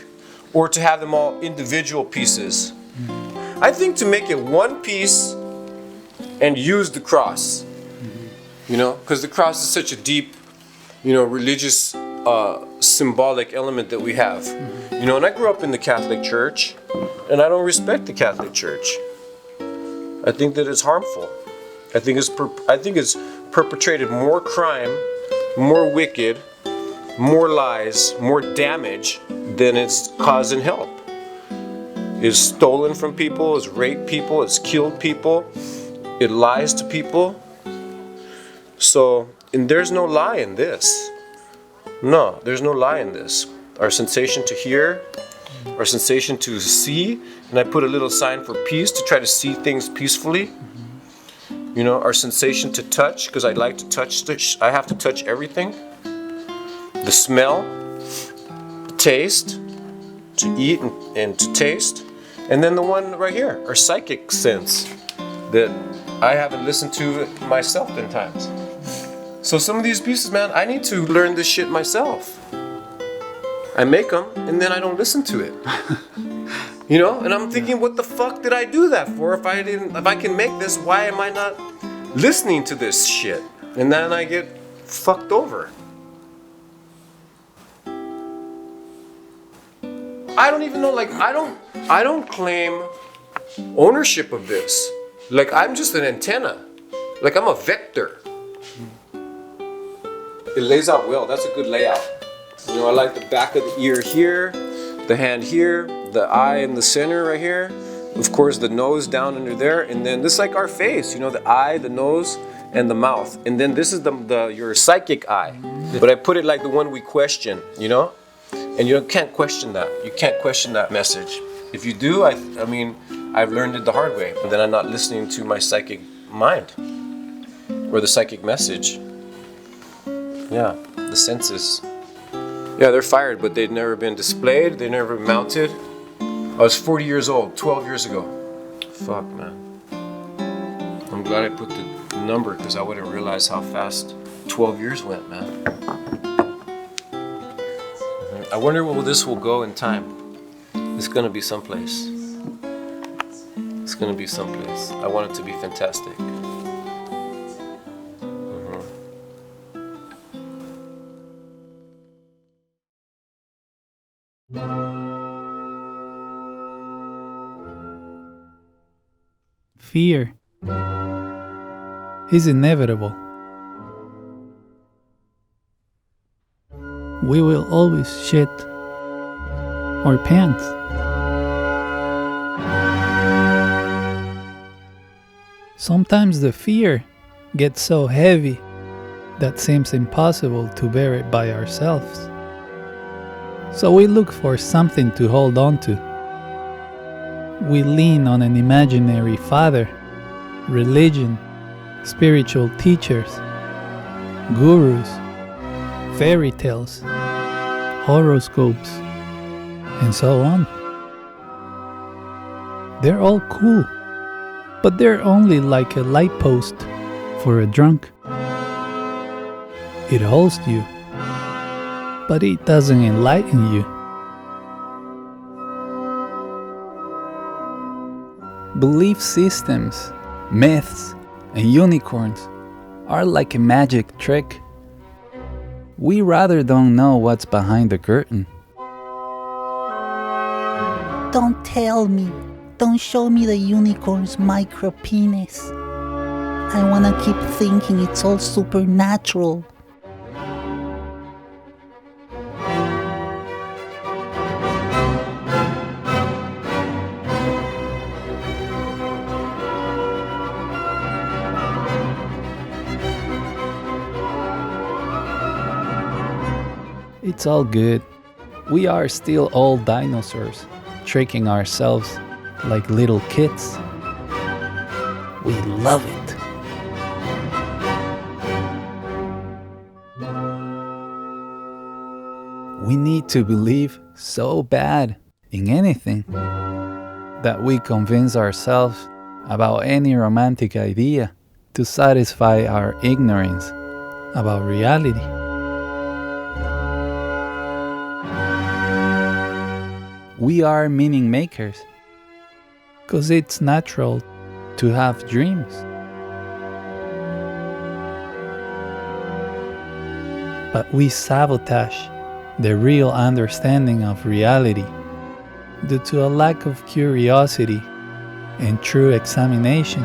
or to have them all individual pieces. I think to make it one piece and use the cross, you know, because the cross is such a deep, you know, religious, symbolic element that we have. You know, and I grew up in the Catholic Church, and I don't respect the Catholic Church. I think that it's harmful. I think it's perpetrated more crime, more wicked, more lies, more damage than it's caused and help. It's stolen from people, it's raped people, it's killed people, it lies to people. So, and there's no lie in this. No, there's no lie in this. Our sensation to hear, our sensation to see, and I put a little sign for peace to try to see things peacefully. You know, our sensation to touch, because I like to touch, I have to touch everything. The smell, the taste, to eat and to taste. And then the one right here, our psychic sense, that I haven't listened to myself 10 times. So some of these pieces, man, I need to learn this shit myself. I make them, and then I don't listen to it. You know, and I'm thinking, what the fuck did I do that for? If I can make this, why am I not listening to this shit? And then I get fucked over. I don't even know, like, I don't claim ownership of this. Like, I'm just an antenna. Like, I'm a vector. It lays out well. That's a good layout. You know, I like the back of the ear here, the hand here, the eye in the center right here. Of course, the nose down under there, and then this is like our face. You know, the eye, the nose, and the mouth. And then this is your psychic eye. But I put it like the one we question. You know, and you can't question that. You can't question that message. If you do, I mean, I've learned it the hard way. But then I'm not listening to my psychic mind or the psychic message. Yeah, the senses. Yeah, they're fired, but they'd never been displayed, they never mounted. I was 40 years old, 12 years ago. Fuck, man. I'm glad I put the number because I wouldn't realize how fast 12 years went, man. I wonder where this will go in time. It's gonna be someplace. It's gonna be someplace. I want it to be fantastic. Fear is inevitable. We will always shit our pants. Sometimes the fear gets so heavy that seems impossible to bear it by ourselves. So we look for something to hold on to. We lean on an imaginary father, religion, spiritual teachers, gurus, fairy tales, horoscopes, and so on. They're all cool, but they're only like a light post for a drunk. It holds you, but it doesn't enlighten you. Belief systems, myths, and unicorns are like a magic trick. We rather don't know what's behind the curtain. Don't tell me. Don't show me the unicorn's micro penis. I wanna keep thinking it's all supernatural. It's all good. We are still all dinosaurs, tricking ourselves like little kids. We love it. We need to believe so bad in anything that we convince ourselves about any romantic idea to satisfy our ignorance about reality. We are meaning makers, because it's natural to have dreams. But we sabotage the real understanding of reality due to a lack of curiosity and true examination.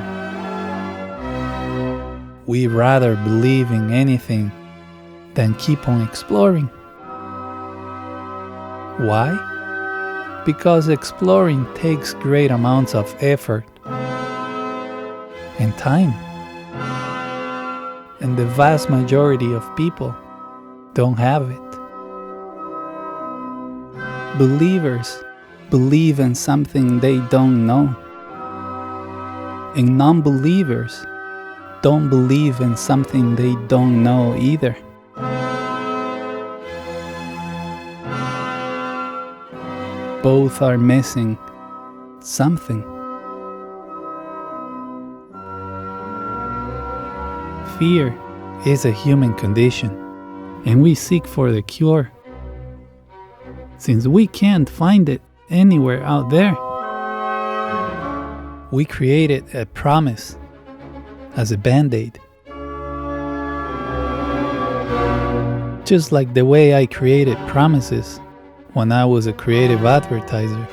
We rather believe in anything than keep on exploring. Why? Because exploring takes great amounts of effort and time. And the vast majority of people don't have it. Believers believe in something they don't know. And non-believers don't believe in something they don't know either. Both are missing something. Fear is a human condition, and we seek for the cure. Since we can't find it anywhere out there, we created a promise as a band-aid. Just like the way I created promises when I was a creative advertiser.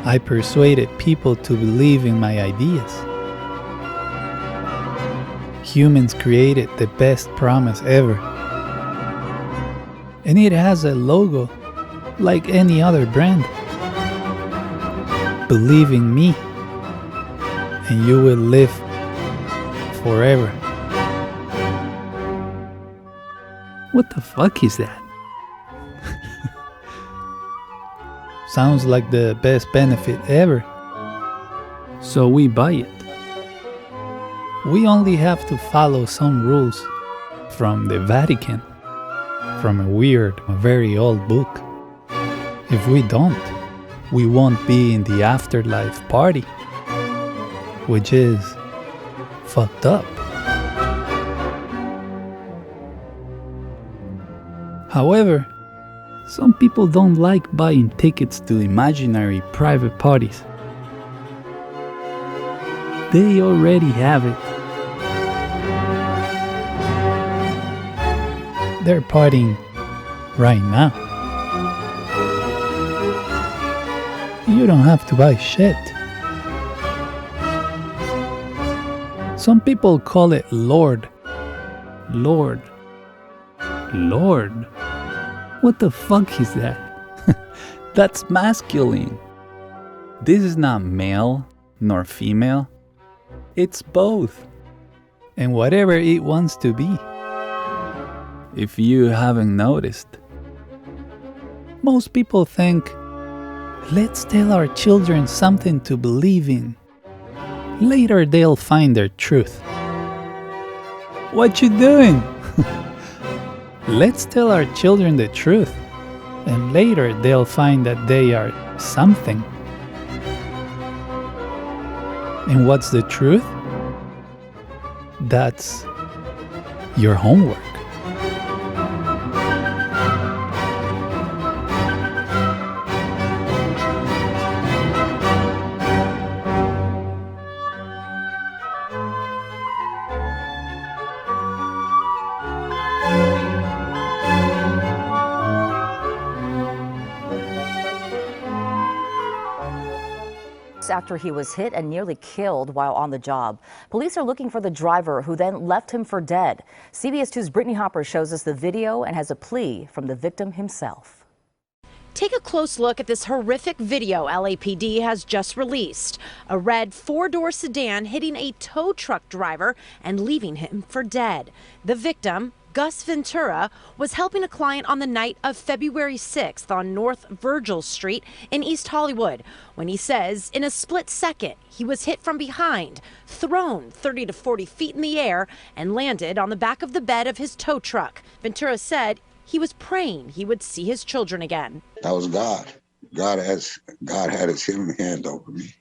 I persuaded people to believe in my ideas. Humans created the best promise ever. And it has a logo like any other brand. Believe in me, and you will live forever. What the fuck is that? Sounds like the best benefit ever. So we buy it. We only have to follow some rules from the Vatican. from a weird, a very old book. If we don't, we won't be in the afterlife party, which is fucked up. However, some people don't like buying tickets to imaginary private parties. They already have it. They're partying right now. You don't have to buy shit. Some people call it Lord. Lord. Lord. What the fuck is that? That's masculine. This is not male nor female. It's both. And whatever it wants to be. If you haven't noticed. Most people think, let's tell our children something to believe in. Later they'll find their truth. What you doing? Let's tell our children the truth, and later they'll find that they are something. And what's the truth? That's your homework. After he was hit and nearly killed while on the job. Police are looking for the driver who then left him for dead. CBS 2's Brittany Hopper shows us the video and has a plea from the victim himself. Take a close look at this horrific video LAPD has just released. A red four-door sedan hitting a tow truck driver and leaving him for dead. The victim, Gus Ventura, was helping a client on the night of February 6th on North Virgil Street in East Hollywood when he says in a split second he was hit from behind, thrown 30 to 40 feet in the air, and landed on the back of the bed of his tow truck. Ventura said he was praying he would see his children again. That was God. God had his healing hand over me.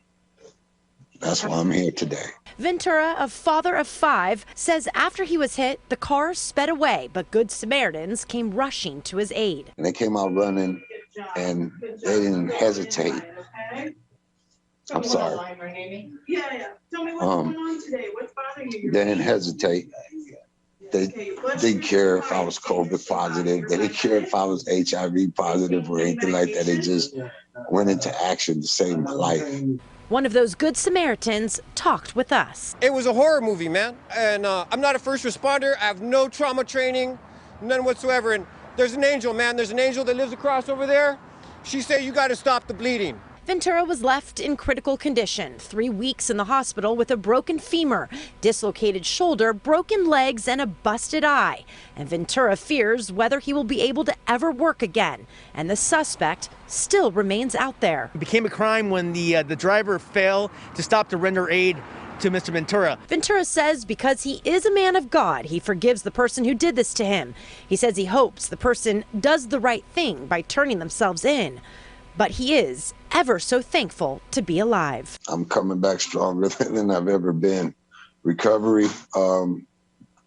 That's why I'm here today. Ventura, a father of 5, says after he was hit, the car sped away, but Good Samaritans came rushing to his aid. And they came out running, and they didn't hesitate. I'm sorry. Tell me what's going on today. What's bothering you? They didn't hesitate. They didn't care if I was COVID positive. They didn't care if I was HIV positive or anything like that. They just went into action to save my life. One of those Good Samaritans talked with us. It was a horror movie, man. And I'm not a first responder. I have no trauma training, none whatsoever. And there's an angel, man. There's an angel that lives across over there. She said, you got to stop the bleeding. Ventura was left in critical condition, 3 weeks in the hospital with a broken femur, dislocated shoulder, broken legs, and a busted eye. And Ventura fears whether he will be able to ever work again. And the suspect still remains out there. It became a crime when the driver failed to stop to render aid to Mr. Ventura. Ventura says because he is a man of God, he forgives the person who did this to him. He says he hopes the person does the right thing by turning themselves in. But he is ever so thankful to be alive. I'm coming back stronger than I've ever been. Recovery,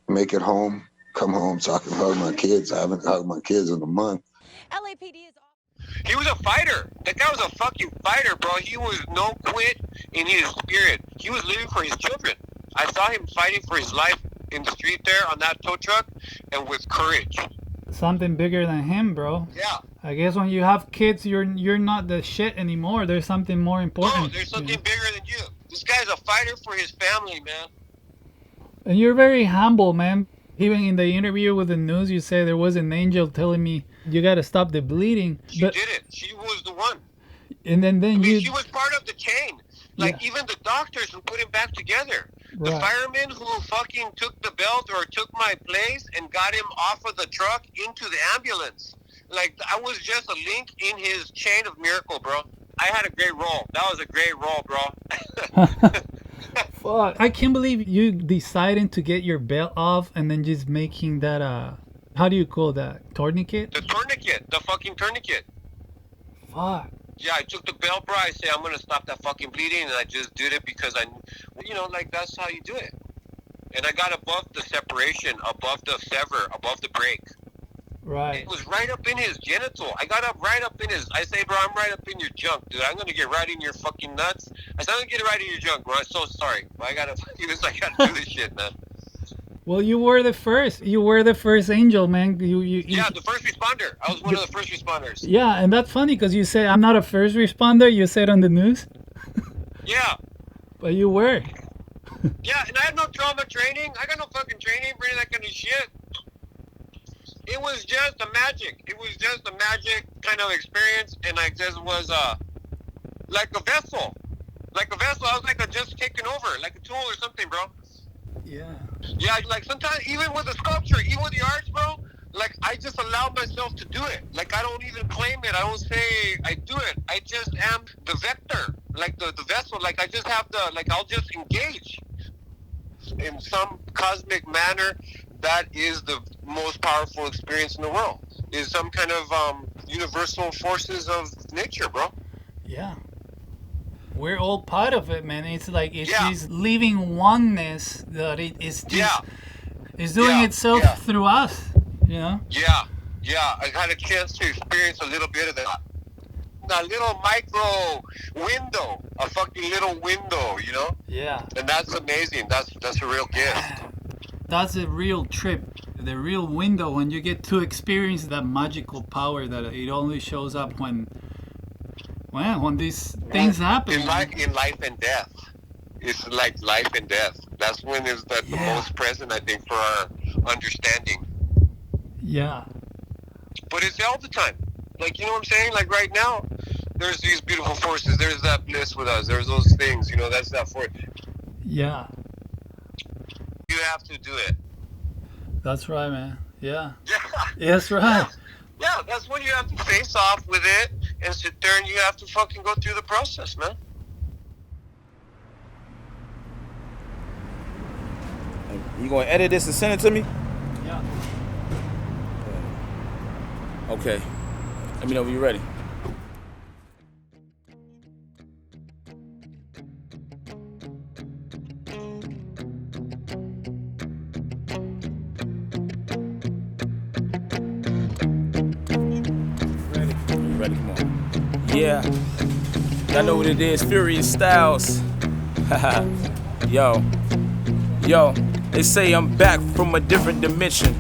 make it home, come home so I can hug my kids. I haven't hugged my kids in a month. LAPD is He was a fighter. That guy was a fucking fighter, bro. He was no quit in his spirit. He was living for his children. I saw him fighting for his life in the street there on that tow truck and with courage. Something bigger than him, bro. Yeah. I guess when you have kids, you're not the shit anymore. There's something more important. No, there's something bigger than you. This guy's a fighter for his family, man. And you're very humble, man. Even in the interview with the news, you say there was an angel telling me you got to stop the bleeding. She did it. She was the one. And then she was part of the chain. Like even the doctors who put him back together. The fireman who fucking took the belt or took my place and got him off of the truck into the ambulance. Like I was just a link in his chain of miracle, bro. I had a great role. That was a great role, bro. Fuck. I can't believe you deciding to get your belt off and then just making that How do you call that? Tourniquet? The tourniquet, the fucking tourniquet. Fuck. Yeah, I took the Velcro. I say I'm gonna stop that fucking bleeding, and I just did it because like that's how you do it. And I got above the separation, above the sever, above the break. Right. It was right up in his genital. I got up right up in his. I say, bro, I'm right up in your junk, dude. I'm gonna get right in your fucking nuts. I said, I'm gonna get right in your junk, bro. I'm so sorry. But I gotta do this shit, man. Well, you were the first. You were the first angel, man. Yeah, the first responder. I was one of the first responders. Yeah, and that's funny because you say I'm not a first responder. You said on the news. Yeah. But you were. Yeah, and I had no trauma training. I got no fucking training for any of that kind of shit. It was just a magic. It was just a magic kind of experience, and I just was like a vessel. Like a vessel. I was like just taking over, like a tool or something, bro. Yeah. Yeah, like sometimes even with the sculpture, even with the arts, bro, like I just allow myself to do it. Like I don't even claim it. I don't say I do it. I just am the vector, like the vessel. Like I just have I'll just engage in some cosmic manner. That is the most powerful experience in the world. Is some kind of universal forces of nature, bro. Yeah. We're all part of it, man. It's like it's this living oneness that it's doing itself through us, you know? Yeah. I had a chance to experience a little bit of that. A little micro window, a fucking little window, you know? Yeah. And that's amazing. That's a real gift. That's a real trip, the real window when you get to experience that magical power that it only shows up when these things happen. In life and death. It's like life and death. That's when it's the most present, I think, for our understanding. Yeah. But it's all the time. Like, you know what I'm saying? Like right now, there's these beautiful forces. There's that bliss with us. There's those things, you know, that's that force. Yeah. You have to do it. That's right, man. Yeah. Yeah. That's right. Yeah, that's when you have to face off with it and sit there and you have to fucking go through the process, man. You gonna edit this and send it to me? Yeah. Okay. Let me know when you're ready. Ready, come on. Yeah. Y'all know what it is, Furious Styles. Yo, they say I'm back from a different dimension.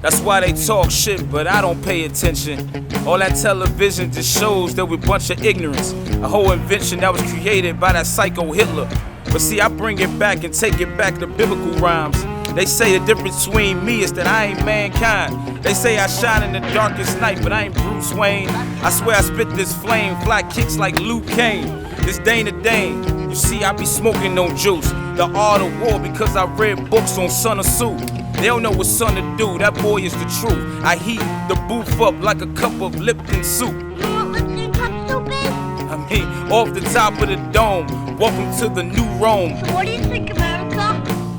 That's why they talk shit, but I don't pay attention. All that television just shows that we're a bunch of ignorance. A whole invention that was created by that psycho Hitler. But see, I bring it back and take it back to biblical rhymes. They say the difference between me is that I ain't mankind. They say I shine in the darkest night, but I ain't Bruce Wayne. I swear I spit this flame, fly kicks like Luke Kane. This Dane to Dane. You see, I be smoking no juice. The art of war because I read books on Sun Tzu. They don't know what son to do, that boy is the truth. I heat the booth up like a cup of Lipton soup. You know what Lipton cup soup is? I mean, off the top of the dome, welcome to the new Rome. So what do you think, America?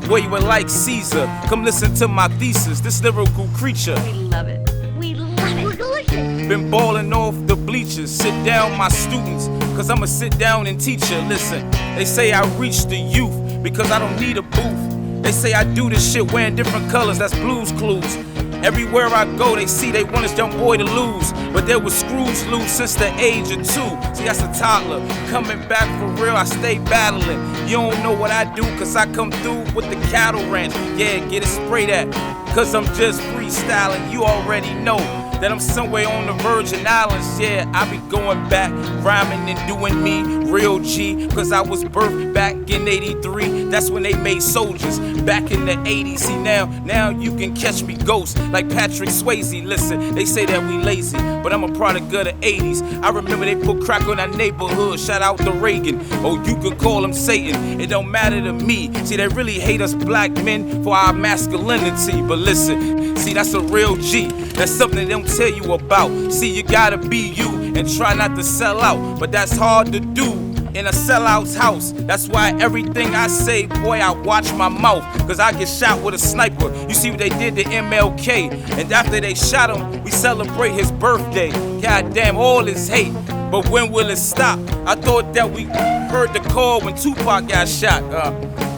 Where you were like Caesar, come listen to my thesis, this lyrical creature. We love it. We love it. We're delicious. Been balling off the bleachers, sit down my students, cause I'ma sit down and teach you. Listen, they say I reach the youth because I don't need a booth. They say I do this shit wearing different colors, that's Blue's Clues. Everywhere I go, they see they want this young boy to lose. But there was screws loose since the age of 2. See, that's a toddler. Coming back for real, I stay battling. You don't know what I do, cause I come through with the cattle ranch. Yeah, get it sprayed at, cause I'm just freestyling. You already know that I'm somewhere on the Virgin Islands. Yeah, I be going back, rhyming and doing me, real G. Cause I was birthed back in 83. That's when they made soldiers, back in the 80s. See now you can catch me ghost, like Patrick Swayze. Listen, they say that we lazy, but I'm a product of the 80s. I remember they put crack on our neighborhood, shout out to Reagan. Oh, you could call him Satan, it don't matter to me. See, they really hate us black men for our masculinity. But listen, see, that's a real G. That's something they don't tell you about. See, you gotta be you and try not to sell out, but that's hard to do in a sellout's house. That's why everything I say, boy, I watch my mouth. Cause I get shot with a sniper. You see what they did to MLK. And after they shot him, we celebrate his birthday. Goddamn, all this hate. But when will it stop? I thought that we heard the call when Tupac got shot.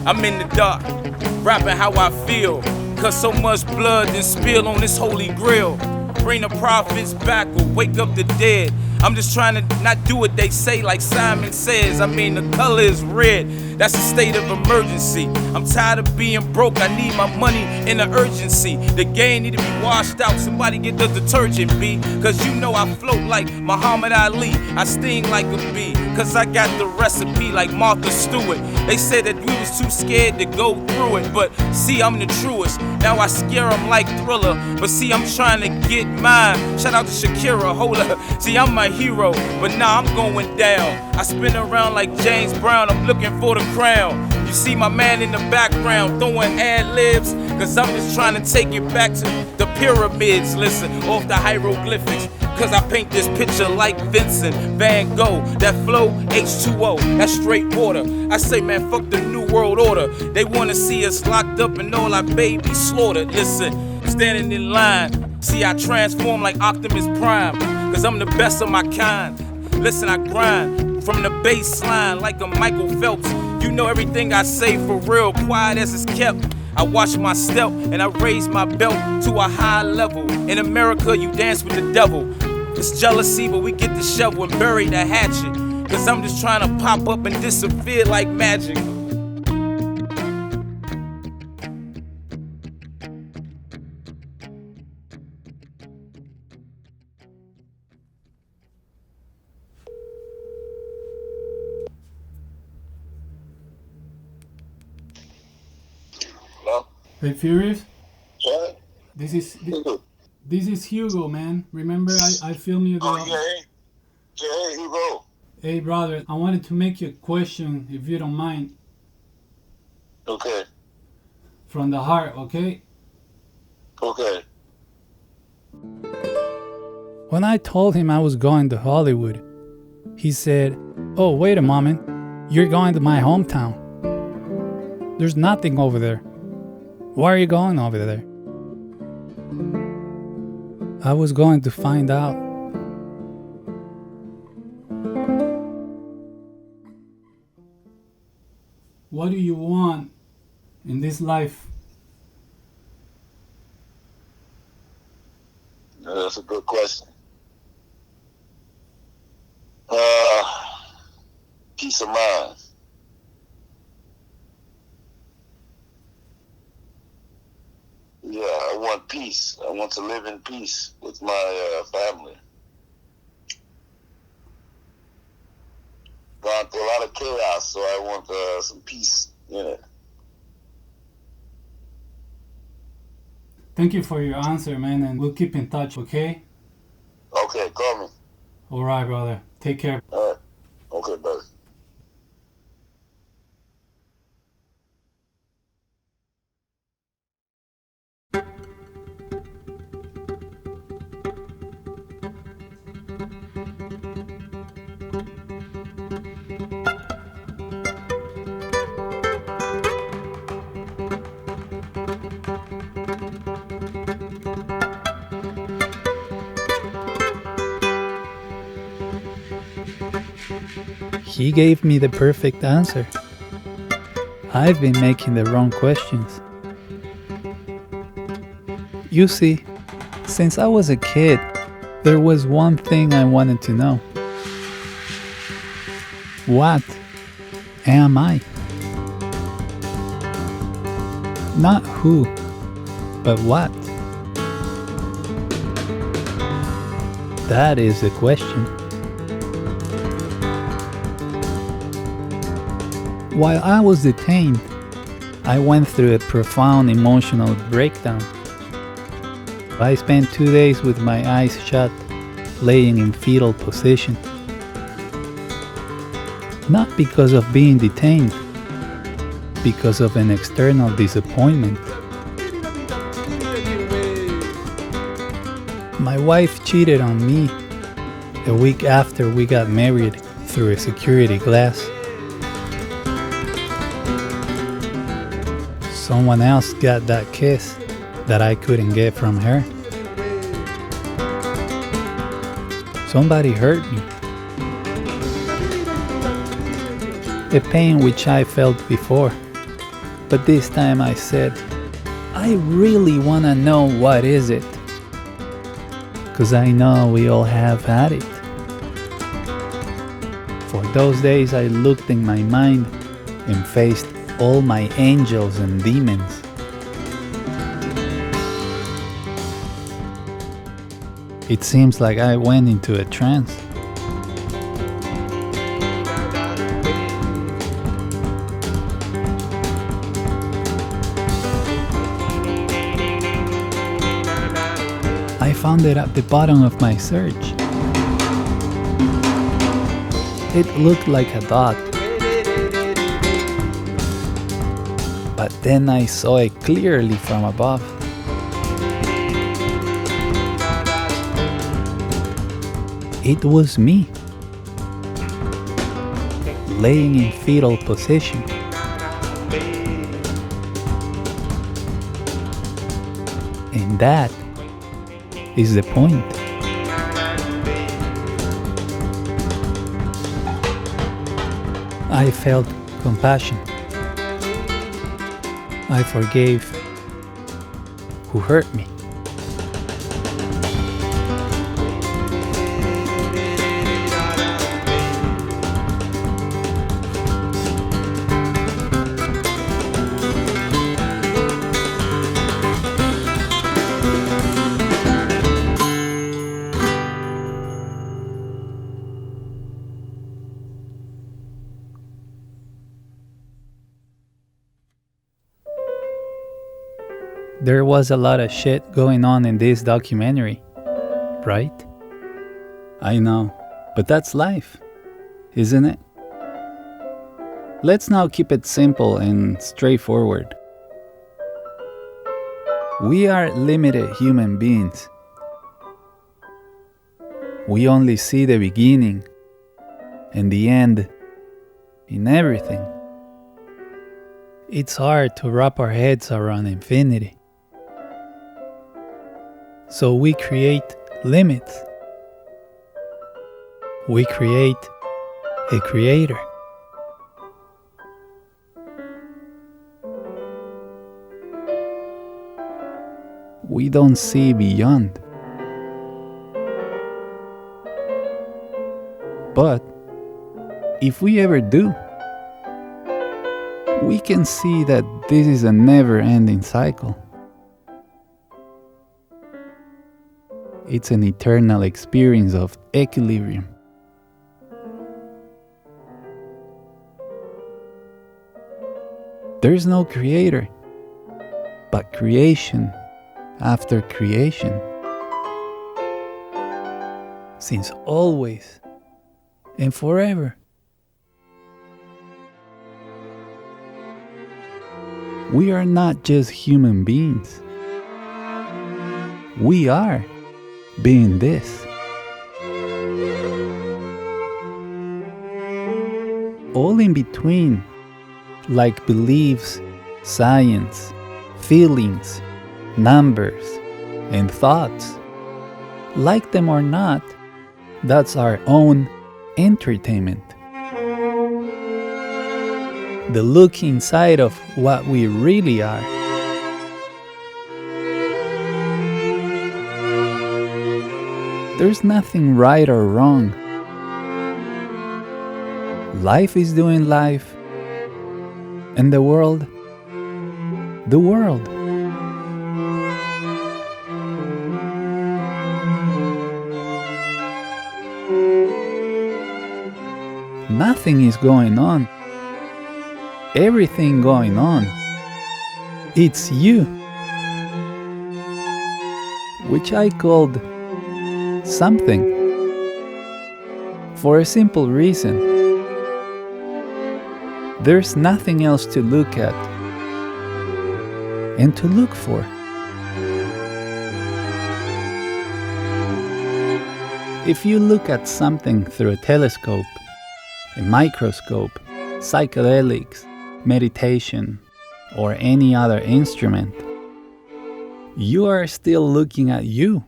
I'm in the dark, rapping how I feel. Cause so much blood then spill on this holy grail. Bring the prophets back or wake up the dead. I'm just trying to not do what they say like Simon says. I mean, the color is red. That's a state of emergency. I'm tired of being broke. I need my money in an urgency. The game need to be washed out. Somebody get the detergent, B. Cause you know I float like Muhammad Ali. I sting like a bee. Cause I got the recipe like Martha Stewart. They said that we was too scared to go through it. But see, I'm the truest. Now I scare them like Thriller. But see, I'm trying to get mine. Shout out to Shakira, hold up. See, I'm my hero, but nah, I'm going down. I spin around like James Brown, I'm looking for the crown. You see my man in the background throwing ad-libs, cause I'm just trying to take it back to the pyramids. Listen, off the hieroglyphics, cause I paint this picture like Vincent Van Gogh. That flow, H2O, that's straight water. I say, man, fuck the new world order. They wanna see us locked up and all our babies slaughtered. Listen, standing in line, see I transform like Optimus Prime, cause I'm the best of my kind. Listen, I grind from the baseline like a Michael Phelps. You know everything I say for real, quiet as it's kept. I watch my step and I raise my belt to a high level. In America, you dance with the devil. It's jealousy, but we get the shovel and bury the hatchet. Cause I'm just trying to pop up and disappear like magic. Hey, Furious? What? This is Hugo, man. Remember I filmed you the... Oh, yeah, hey, Hugo. Hey, brother, I wanted to make you a question, if you don't mind. Okay. From the heart, okay? Okay. When I told him I was going to Hollywood, he said, "Oh, wait a moment. You're going to my hometown. There's nothing over there. Why are you going over there?" I was going to find out. What do you want in this life? That's a good question. Peace of mind. Yeah, I want peace. I want to live in peace with my family. Gone through a lot of chaos, so I want some peace in it. Thank you for your answer, man, and we'll keep in touch, okay? Okay, call me. All right, brother. Take care. All right. Okay, brother. He gave me the perfect answer. I've been making the wrong questions. You see, since I was a kid, there was one thing I wanted to know. What am I? Not who, but what? That is the question. While I was detained, I went through a profound emotional breakdown. I spent 2 days with my eyes shut, laying in fetal position. Not because of being detained, because of an external disappointment. My wife cheated on me a week after we got married through a security glass. Someone else got that kiss that I couldn't get from her. Somebody hurt me. A pain which I felt before, but this time I said, I really wanna know what is it, 'cause I know we all have had it. For those days I looked in my mind and faced all my angels and demons. It seems like I went into a trance. I found it at the bottom of my search. It looked like a dot. But then I saw it clearly from above. It was me, laying in fetal position. And that is the point. I felt compassion. I forgave who hurt me. There was a lot of shit going on in this documentary, right? I know, but that's life, isn't it? Let's now keep it simple and straightforward. We are limited human beings. We only see the beginning and the end in everything. It's hard to wrap our heads around infinity. So we create limits. We create a creator. We don't see beyond. But if we ever do, we can see that this is a never-ending cycle. It's an eternal experience of equilibrium. There is no creator, but creation after creation. Since always and forever. We are not just human beings. We are being this. All in between, like beliefs, science, feelings, numbers, and thoughts. Like them or not, that's our own entertainment. The look inside of what we really are. There's nothing right or wrong. Life is doing life, and the world, the world. Nothing is going on. Everything going on. It's you. Which I called something. For a simple reason. There's nothing else to look at and to look for. If you look at something through a telescope, a microscope, psychedelics, meditation, or any other instrument, you are still looking at you.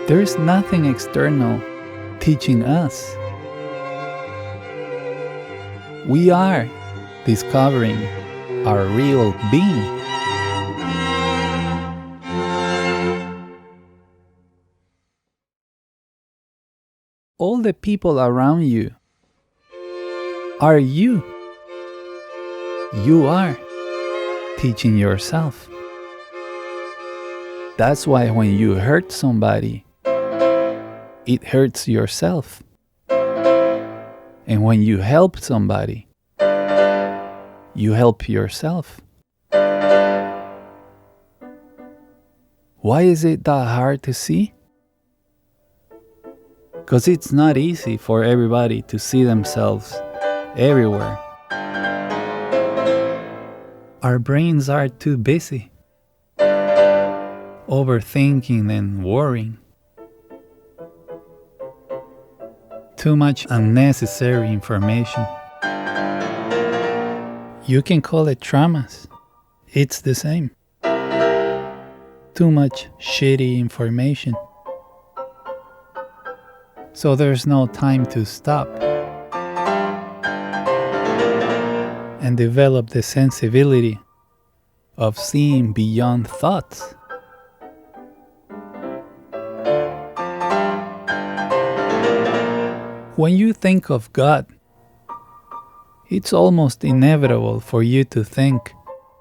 There is nothing external teaching us. We are discovering our real being. All the people around you are you. You are teaching yourself. That's why when you hurt somebody, it hurts yourself. And when you help somebody, you help yourself. Why is it that hard to see? Because it's not easy for everybody to see themselves everywhere. Our brains are too busy, overthinking and worrying. Too much unnecessary information. You can call it traumas. It's the same. Too much shitty information. So there's no time to stop and develop the sensibility of seeing beyond thoughts. When you think of God, it's almost inevitable for you to think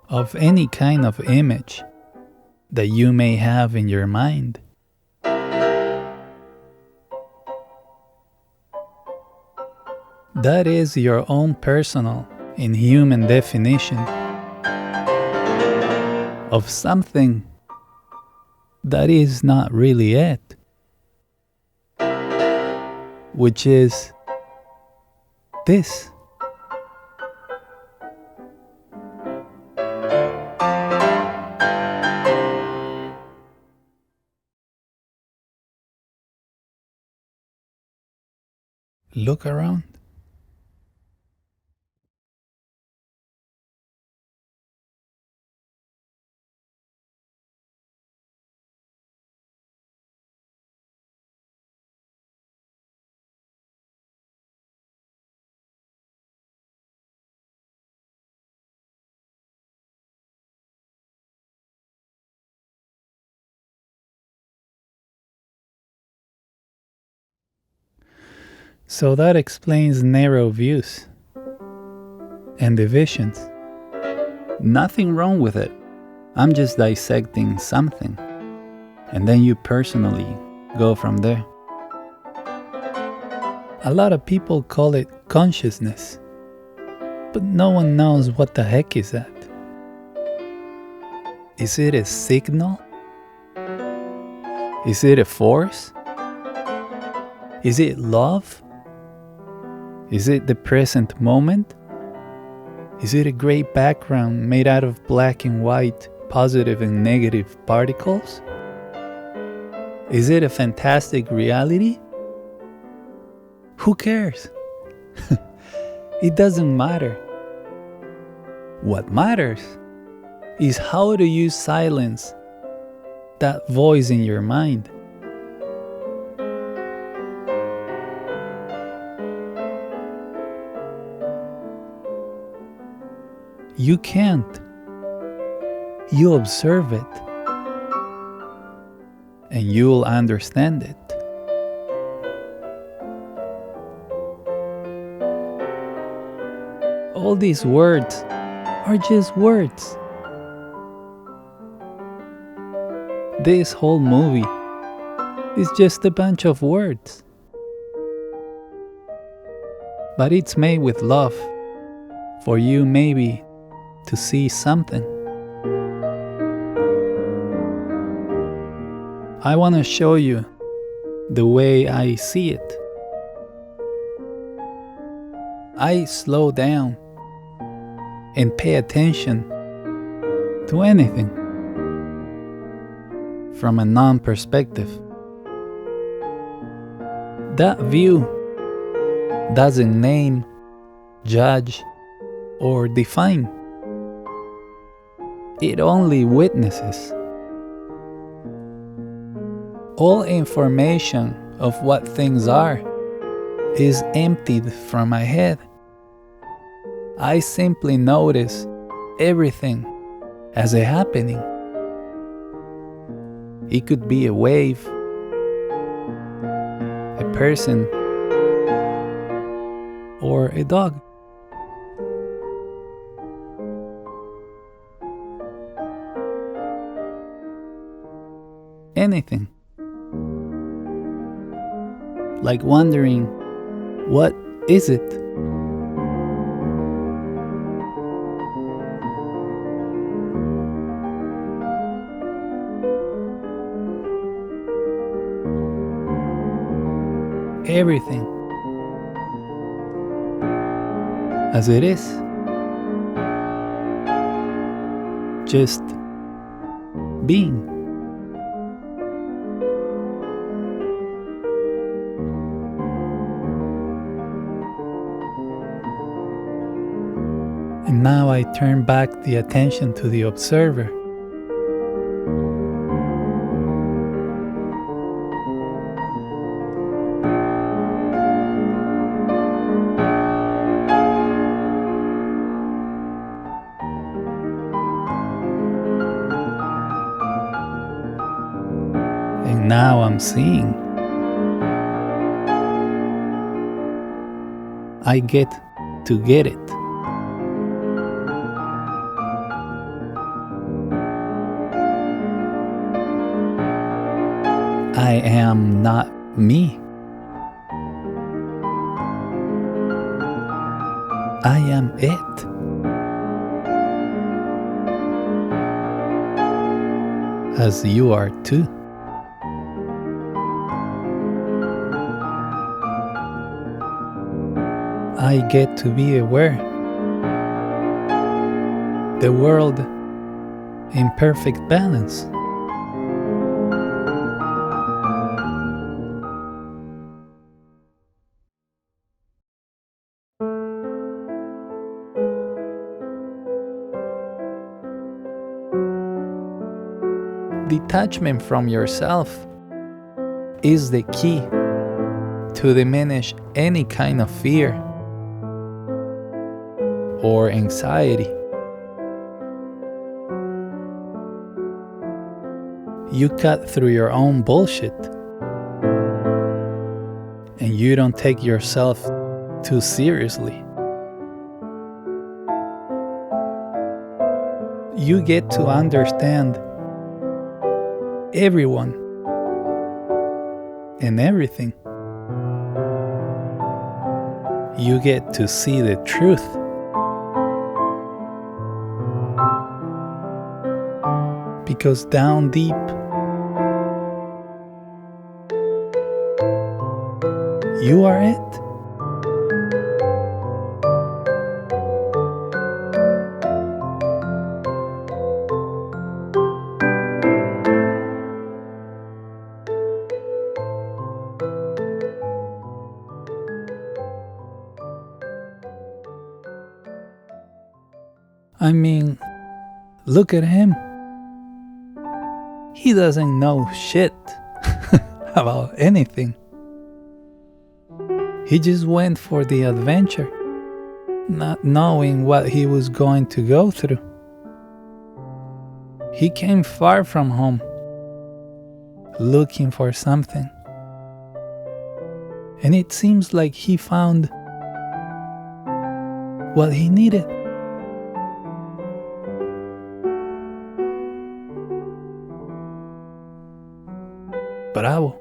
of any kind of image that you may have in your mind. That is your own personal and human definition of something that is not really it, which is this. Look around. So that explains narrow views and divisions. Nothing wrong with it. I'm just dissecting something. And then you personally go from there. A lot of people call it consciousness, but no one knows what the heck is that. Is it a signal? Is it a force? Is it love? Is it the present moment? Is it a gray background made out of black and white, positive and negative particles? Is it a fantastic reality? Who cares? It doesn't matter. What matters is how do you silence that voice in your mind. You can't. You observe it, and you'll understand it. All these words are just words. This whole movie is just a bunch of words. But it's made with love, for you maybe to see something. I want to show you the way I see it. I slow down and pay attention to anything. from a non-perspective. That view doesn't name, judge, or define. It only witnesses. All information of what things are is emptied from my head. I simply notice everything as a happening. It could be a wave, a person, or a dog. Anything. Like wondering, what is it? Everything as it is, just being. And now I turn back the attention to the observer. And now I'm seeing. I get to get it. I am not me. I am it. As you are too. I get to be aware. The world in perfect balance. Detachment from yourself is the key to diminish any kind of fear or anxiety. You cut through your own bullshit and you don't take yourself too seriously. You get to understand everyone and everything. You get to see the truth. Because down deep, you are it. I mean, look at him. He doesn't know shit about anything. He just went for the adventure, not knowing what he was going to go through. He came far from home, looking for something. And it seems like he found what he needed. Bravo.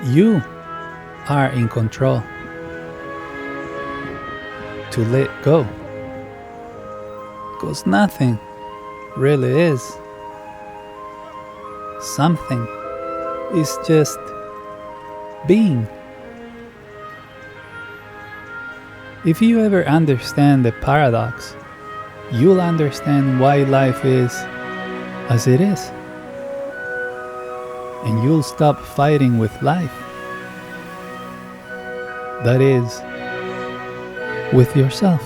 You are in control. To let go. Because nothing really is. Something is just being. If you ever understand the paradox, you'll understand why life is as it is. And you'll stop fighting with life. That is, with yourself.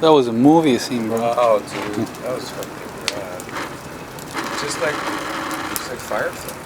That was a movie scene, bro. Oh, dude, that was fucking rad. Just like Fireflies.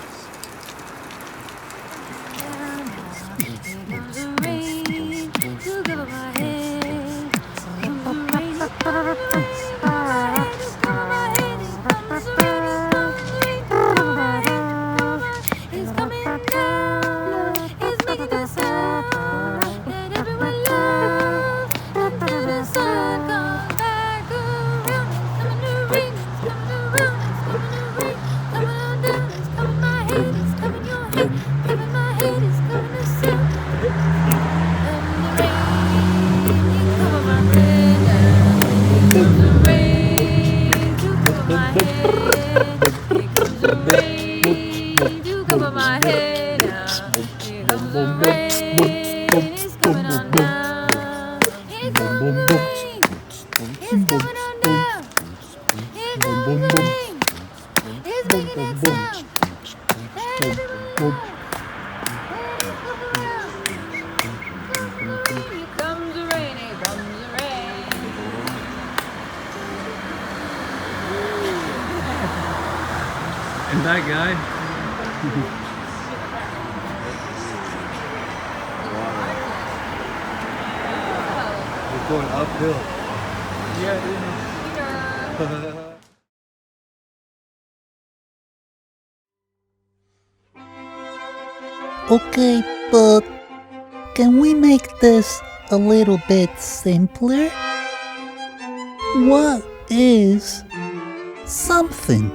And that guy. We're going uphill. Okay, but can we make this a little bit simpler? What is something?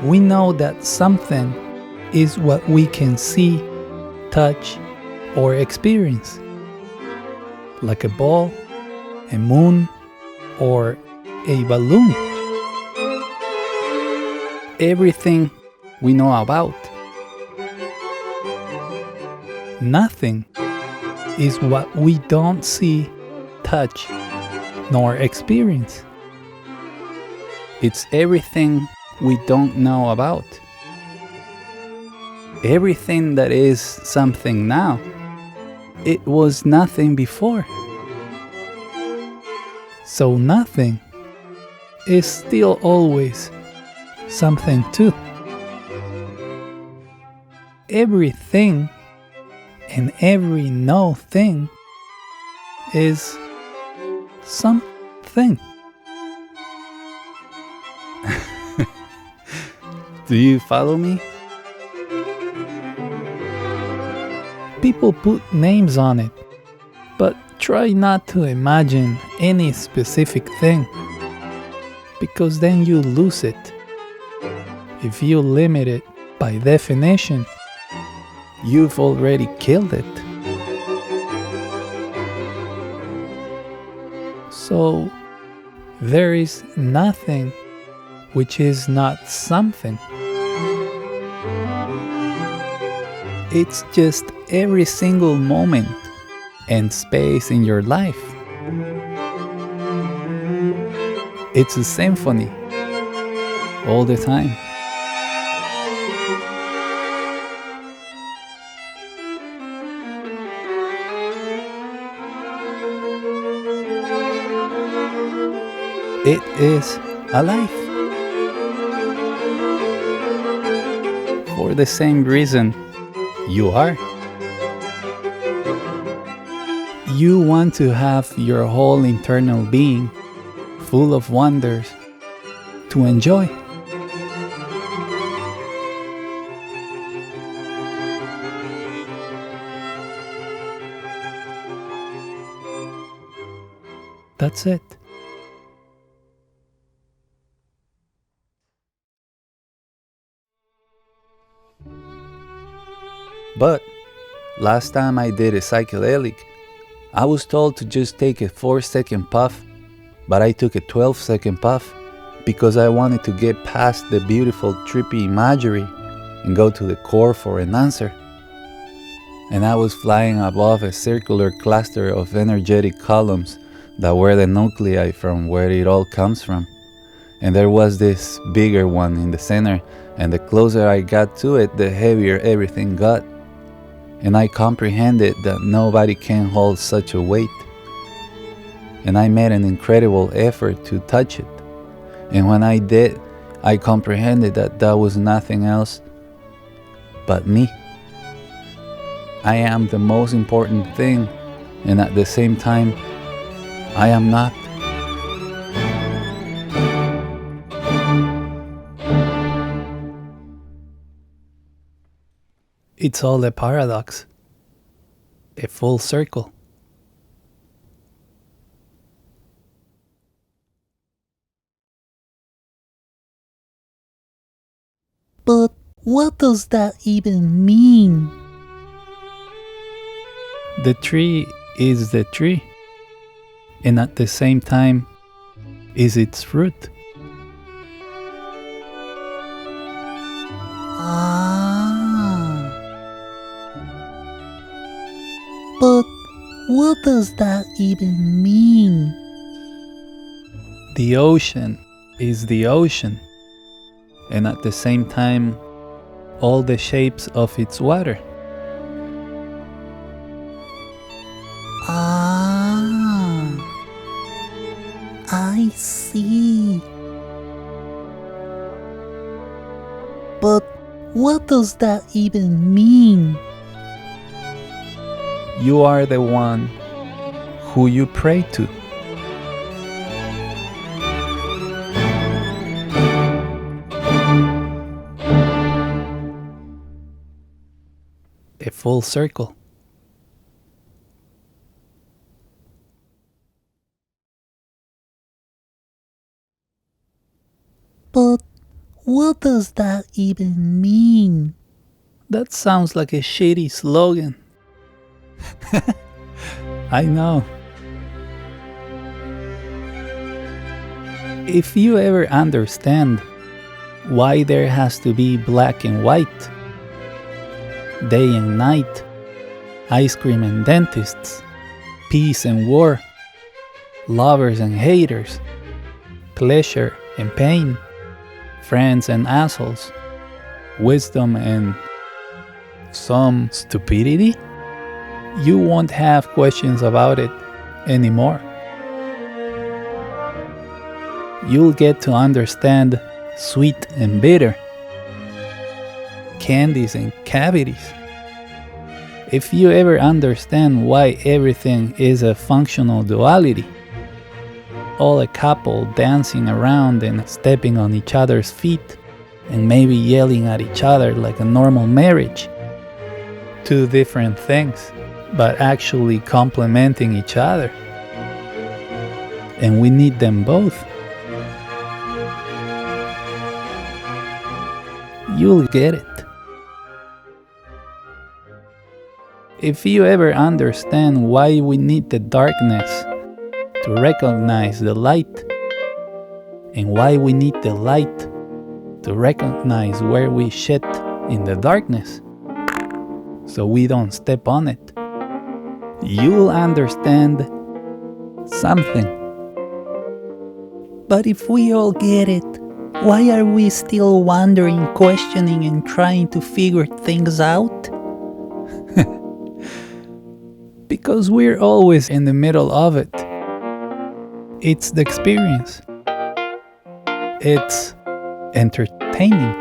We know that something is what we can see, touch, or experience. Like a ball, a moon, or a balloon. Everything we know about. Nothing is what we don't see, touch, nor experience. It's everything we don't know about. Everything that is something now, it was nothing before. So nothing is still always something too. Everything and every no thing is something. Do you follow me? People put names on it, but try not to imagine any specific thing, because then you lose it. If you limit it by definition, you've already killed it. So, there is nothing which is not something. It's just every single moment and space in your life. It's a symphony all the time. It is alive. For the same reason you are. You want to have your whole internal being full of wonders to enjoy. That's it. But last time I did a psychedelic, I was told to just take a 4-second puff, but I took a 12-second puff because I wanted to get past the beautiful trippy imagery and go to the core for an answer. And I was flying above a circular cluster of energetic columns that were the nuclei from where it all comes from. And there was this bigger one in the center, and the closer I got to it, the heavier everything got. And I comprehended that nobody can hold such a weight. And I made an incredible effort to touch it. And when I did, I comprehended that that was nothing else but me. I am the most important thing, and at the same time, I am not. It's all a paradox, a full circle. But what does that even mean? The tree is the tree, and at the same time is its fruit. But what does that even mean? The ocean is the ocean, and at the same time, all the shapes of its water. I see. But what does that even mean? You are the one who you pray to. A full circle. But what does that even mean? That sounds like a shitty slogan. I know. If you ever understand why there has to be black and white, day and night, ice cream and dentists, peace and war, lovers and haters, pleasure and pain, friends and assholes, wisdom and some stupidity, you won't have questions about it anymore. You'll get to understand sweet and bitter, candies and cavities, If you ever understand why everything is a functional duality, all a couple dancing around and stepping on each other's feet and maybe yelling at each other like a normal marriage, two different things, but actually complementing each other. And we need them both. You'll get it. If you ever understand why we need the darkness to recognize the light, and why we need the light to recognize where we shit in the darkness, so we don't step on it, you'll understand something. But if we all get it, why are we still wondering, questioning, and trying to figure things out? Because we're always in the middle of it. It's the experience. It's entertaining.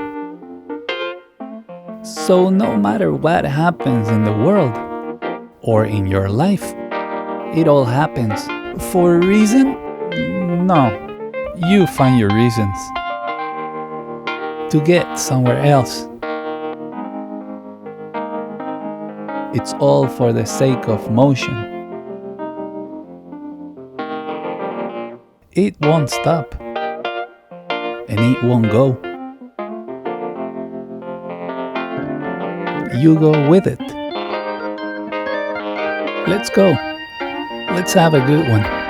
So no matter what happens in the world or in your life, it all happens for a reason? No, you find your reasons to get somewhere else. It's all for the sake of motion. It won't stop, and it won't go. You go with it. Let's go. Let's have a good one.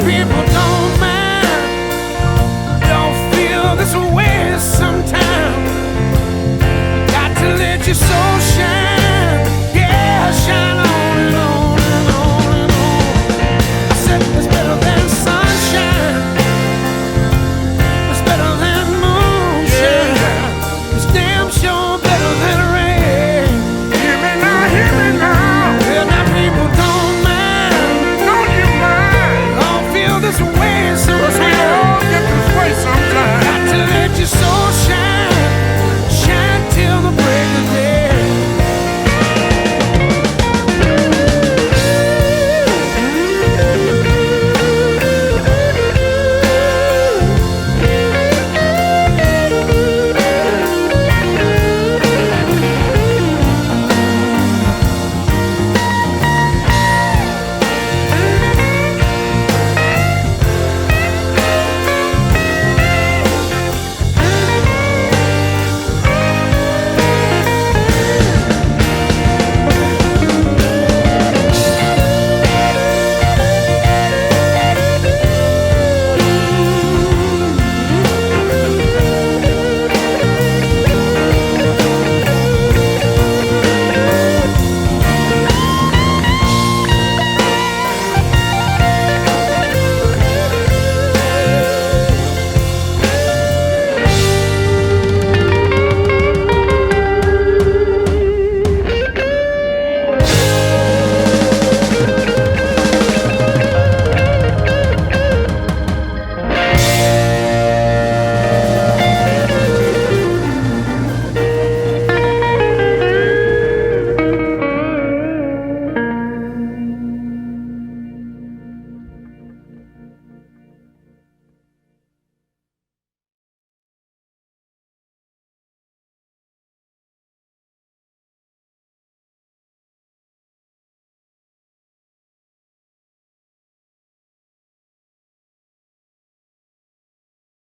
being